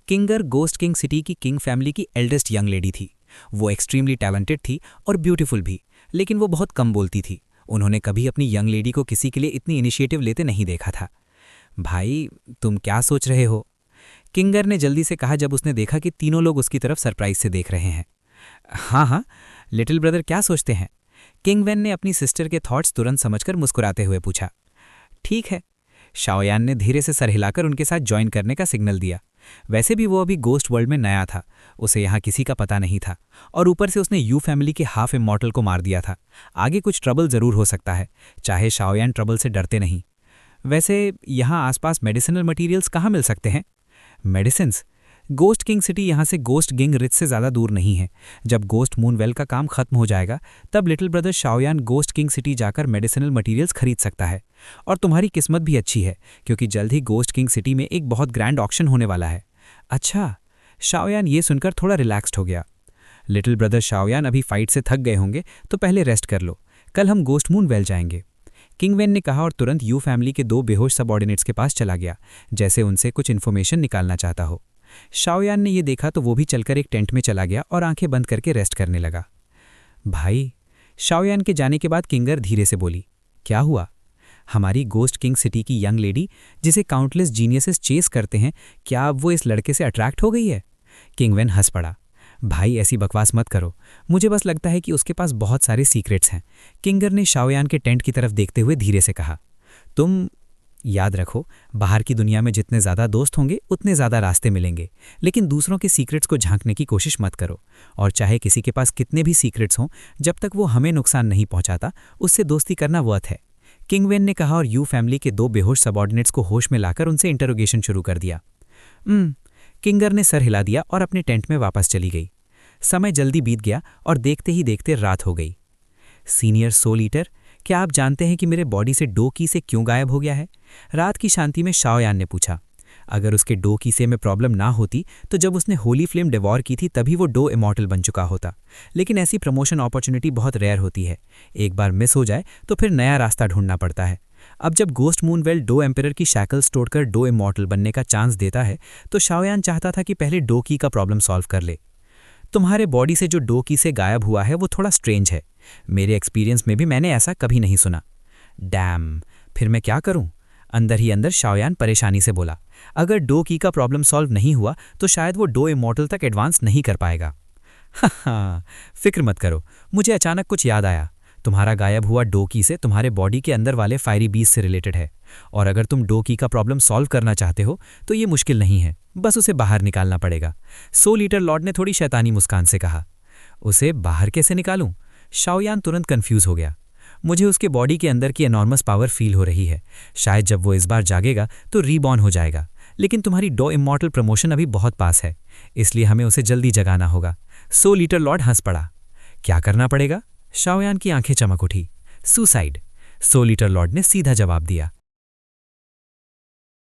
किंगर गोस्ट किंग सिटी की किंग फैमिली की एल्डेस्ट यंग लेडी थी। वो एक्सट्रीमली टैलेंटेड थी और ब्यूटीफुल भी, लेकिन वो बहुत कम बोलती थी। उन्होंने कभी अपनी यंग लेडी को किसी के लिए इतनी इनिशिएटिव लेते नहीं देखा था। भाई, तुम क्या सोच रहे हो? किंगर ने जल्दी से कहा जब उसने देखा कि तीनों लोग उसकी तरफ सरप्राइज से देख रहे हैं। हाँ, लिटिल ब्रदर क्या सोचते हैं? किंगवैन ने अपनी सिस्टर के थॉट्स तुरंत समझकर मुस्कुराते हुए पूछा। ठीक है, शाओयान ने धीरे से सर हिलाकर उनके साथ ज्वाइन करने का सिग्नल दिया। वैसे भी वो अभी गोस्ट वर्ल्ड में नया था, उसे यहाँ किसी का पता नहीं था, और ऊपर से उसने यू फैमिली के हाफ इमॉर्टल को मार दिया था। आगे कुछ ट्रबल ज़रूर हो सकता है, चाहे शाओयान ट्रबल से डरते नहीं। वैसे यहाँ आसपास मेडिसिनल मटीरियल्स कहाँ मिल सकते हैं? मेडिसिन्स? गोस्ट किंग सिटी यहाँ से गोस्ट किंग रिच से ज़्यादा दूर नहीं है। जब गोस्ट मून वेल का काम खत्म हो जाएगा तब little brother Xiao Yan ghost king city जाकर मेडिसिनल मटेरियल्स खरीद सकता है। और तुम्हारी किस्मत भी अच्छी है, क्योंकि जल्द ही गोस्ट किंग सिटी में एक बहुत ग्रैंड ऑक्शन होने वाला है। अच्छा, शाओयान ये सुनकर थोड़ा रिलैक्स्ड हो गया। लिटिल ब्रदर शाओयान अभी फाइट से थक गए होंगे, तो पहले रेस्ट कर लो, कल हम गोस्ट मून वेल जाएंगे, किंगवैन ने कहा और तुरंत यू फैमिली के 2 बेहोश सबऑर्डिनेट्स के पास चला गया, जैसे उनसे कुछ इन्फॉर्मेशन निकालना चाहता हो। शाओयान ने ये देखा तो वो भी चलकर एक टेंट में चला गया और आंखें बंद करके रेस्ट करने लगा। भाई, शाओयान के जाने के बाद किंगर धीरे से बोली, क्या हुआ? हमारी गोस्ट किंग सिटी की यंग लेडी जिसे काउंटलेस जीनियसेस चेस करते हैं, क्या अब वो इस लड़के से अट्रैक्ट हो गई है? किंगवैन हंस पड़ा। भाई, ऐसी बकवास मत करो, मुझे बस लगता है कि उसके पास बहुत सारे सीक्रेट्स हैं, किंगर ने शाओयान के टेंट की तरफ देखते हुए धीरे से कहा। तुम याद रखो, बाहर की दुनिया में जितने ज़्यादा दोस्त होंगे उतने ज़्यादा रास्ते मिलेंगे, लेकिन दूसरों के सीक्रेट्स को झांकने की कोशिश मत करो। और चाहे किसी के पास कितने भी सीक्रेट्स हों, जब तक वो हमें नुकसान नहीं पहुंचाता, उससे दोस्ती करना वर्थ है, किंगवैन ने कहा और यू फैमिली के 2 बेहोश सबऑर्डिनेट्स को होश में लाकर उनसे इंटरोगेशन शुरू कर दिया। किंगर ने सर हिला दिया और अपने टेंट में वापस चली गई। समय जल्दी बीत गया और देखते ही देखते रात हो गई। सीनियर सोल ईटर, क्या आप जानते हैं कि मेरे बॉडी से डो की से क्यों गायब हो गया है? रात की शांति में शाओयान ने पूछा। अगर उसके डो की से में प्रॉब्लम ना होती तो जब उसने होली फ्लेम डिवॉर की थी तभी वो डो इमॉर्टल बन चुका होता, लेकिन ऐसी प्रमोशन अपॉर्चुनिटी बहुत रेयर होती है। एक बार मिस हो जाए तो फिर नया रास्ता ढूंढना पड़ता है। अब जब ghost moon well dao emperor की शैकल्स तोड़कर डो इमॉर्टल बनने का चांस देता है तो शाओयान चाहता था कि पहले डो की का प्रॉब्लम सॉल्व कर ले। तुम्हारे बॉडी से जो डो की से गायब हुआ है वो थोड़ा स्ट्रेंज है, मेरे एक्सपीरियंस में भी मैंने ऐसा कभी नहीं सुना। डैम, फिर मैं क्या करूं? अंदर ही अंदर शाओयान परेशानी से बोला, अगर डो की का प्रॉब्लम सॉल्व नहीं हुआ तो शायद वो डो इमॉर्टल तक एडवांस नहीं कर पाएगा। हाँ, फिक्र मत करो, मुझे अचानक कुछ याद आया। तुम्हारा गायब हुआ डो की से तुम्हारे बॉडी के अंदर वाले फायरी बीज से रिलेटेड है, और अगर तुम डो की का प्रॉब्लम सॉल्व करना चाहते हो तो ये मुश्किल नहीं है, बस उसे बाहर निकालना पड़ेगा। सोल ईटर लॉर्ड ने थोड़ी शैतानी मुस्कान से कहा। उसे बाहर कैसे निकालूं? शाओयान तुरंत कंफ्यूज हो गया। मुझे उसके बॉडी के अंदर की एनॉर्मस पावर फील हो रही है, शायद जब वो इस बार जागेगा तो रीबॉर्न हो जाएगा, लेकिन तुम्हारी डो इमॉर्टल प्रमोशन अभी बहुत पास है, इसलिए हमें उसे जल्दी जगाना होगा। सोल ईटर लॉर्ड हंस पड़ा। क्या करना पड़ेगा? शाओयान की आंखें चमक उठी। सुसाइड, सोल ईटर लॉर्ड ने सीधा जवाब दिया।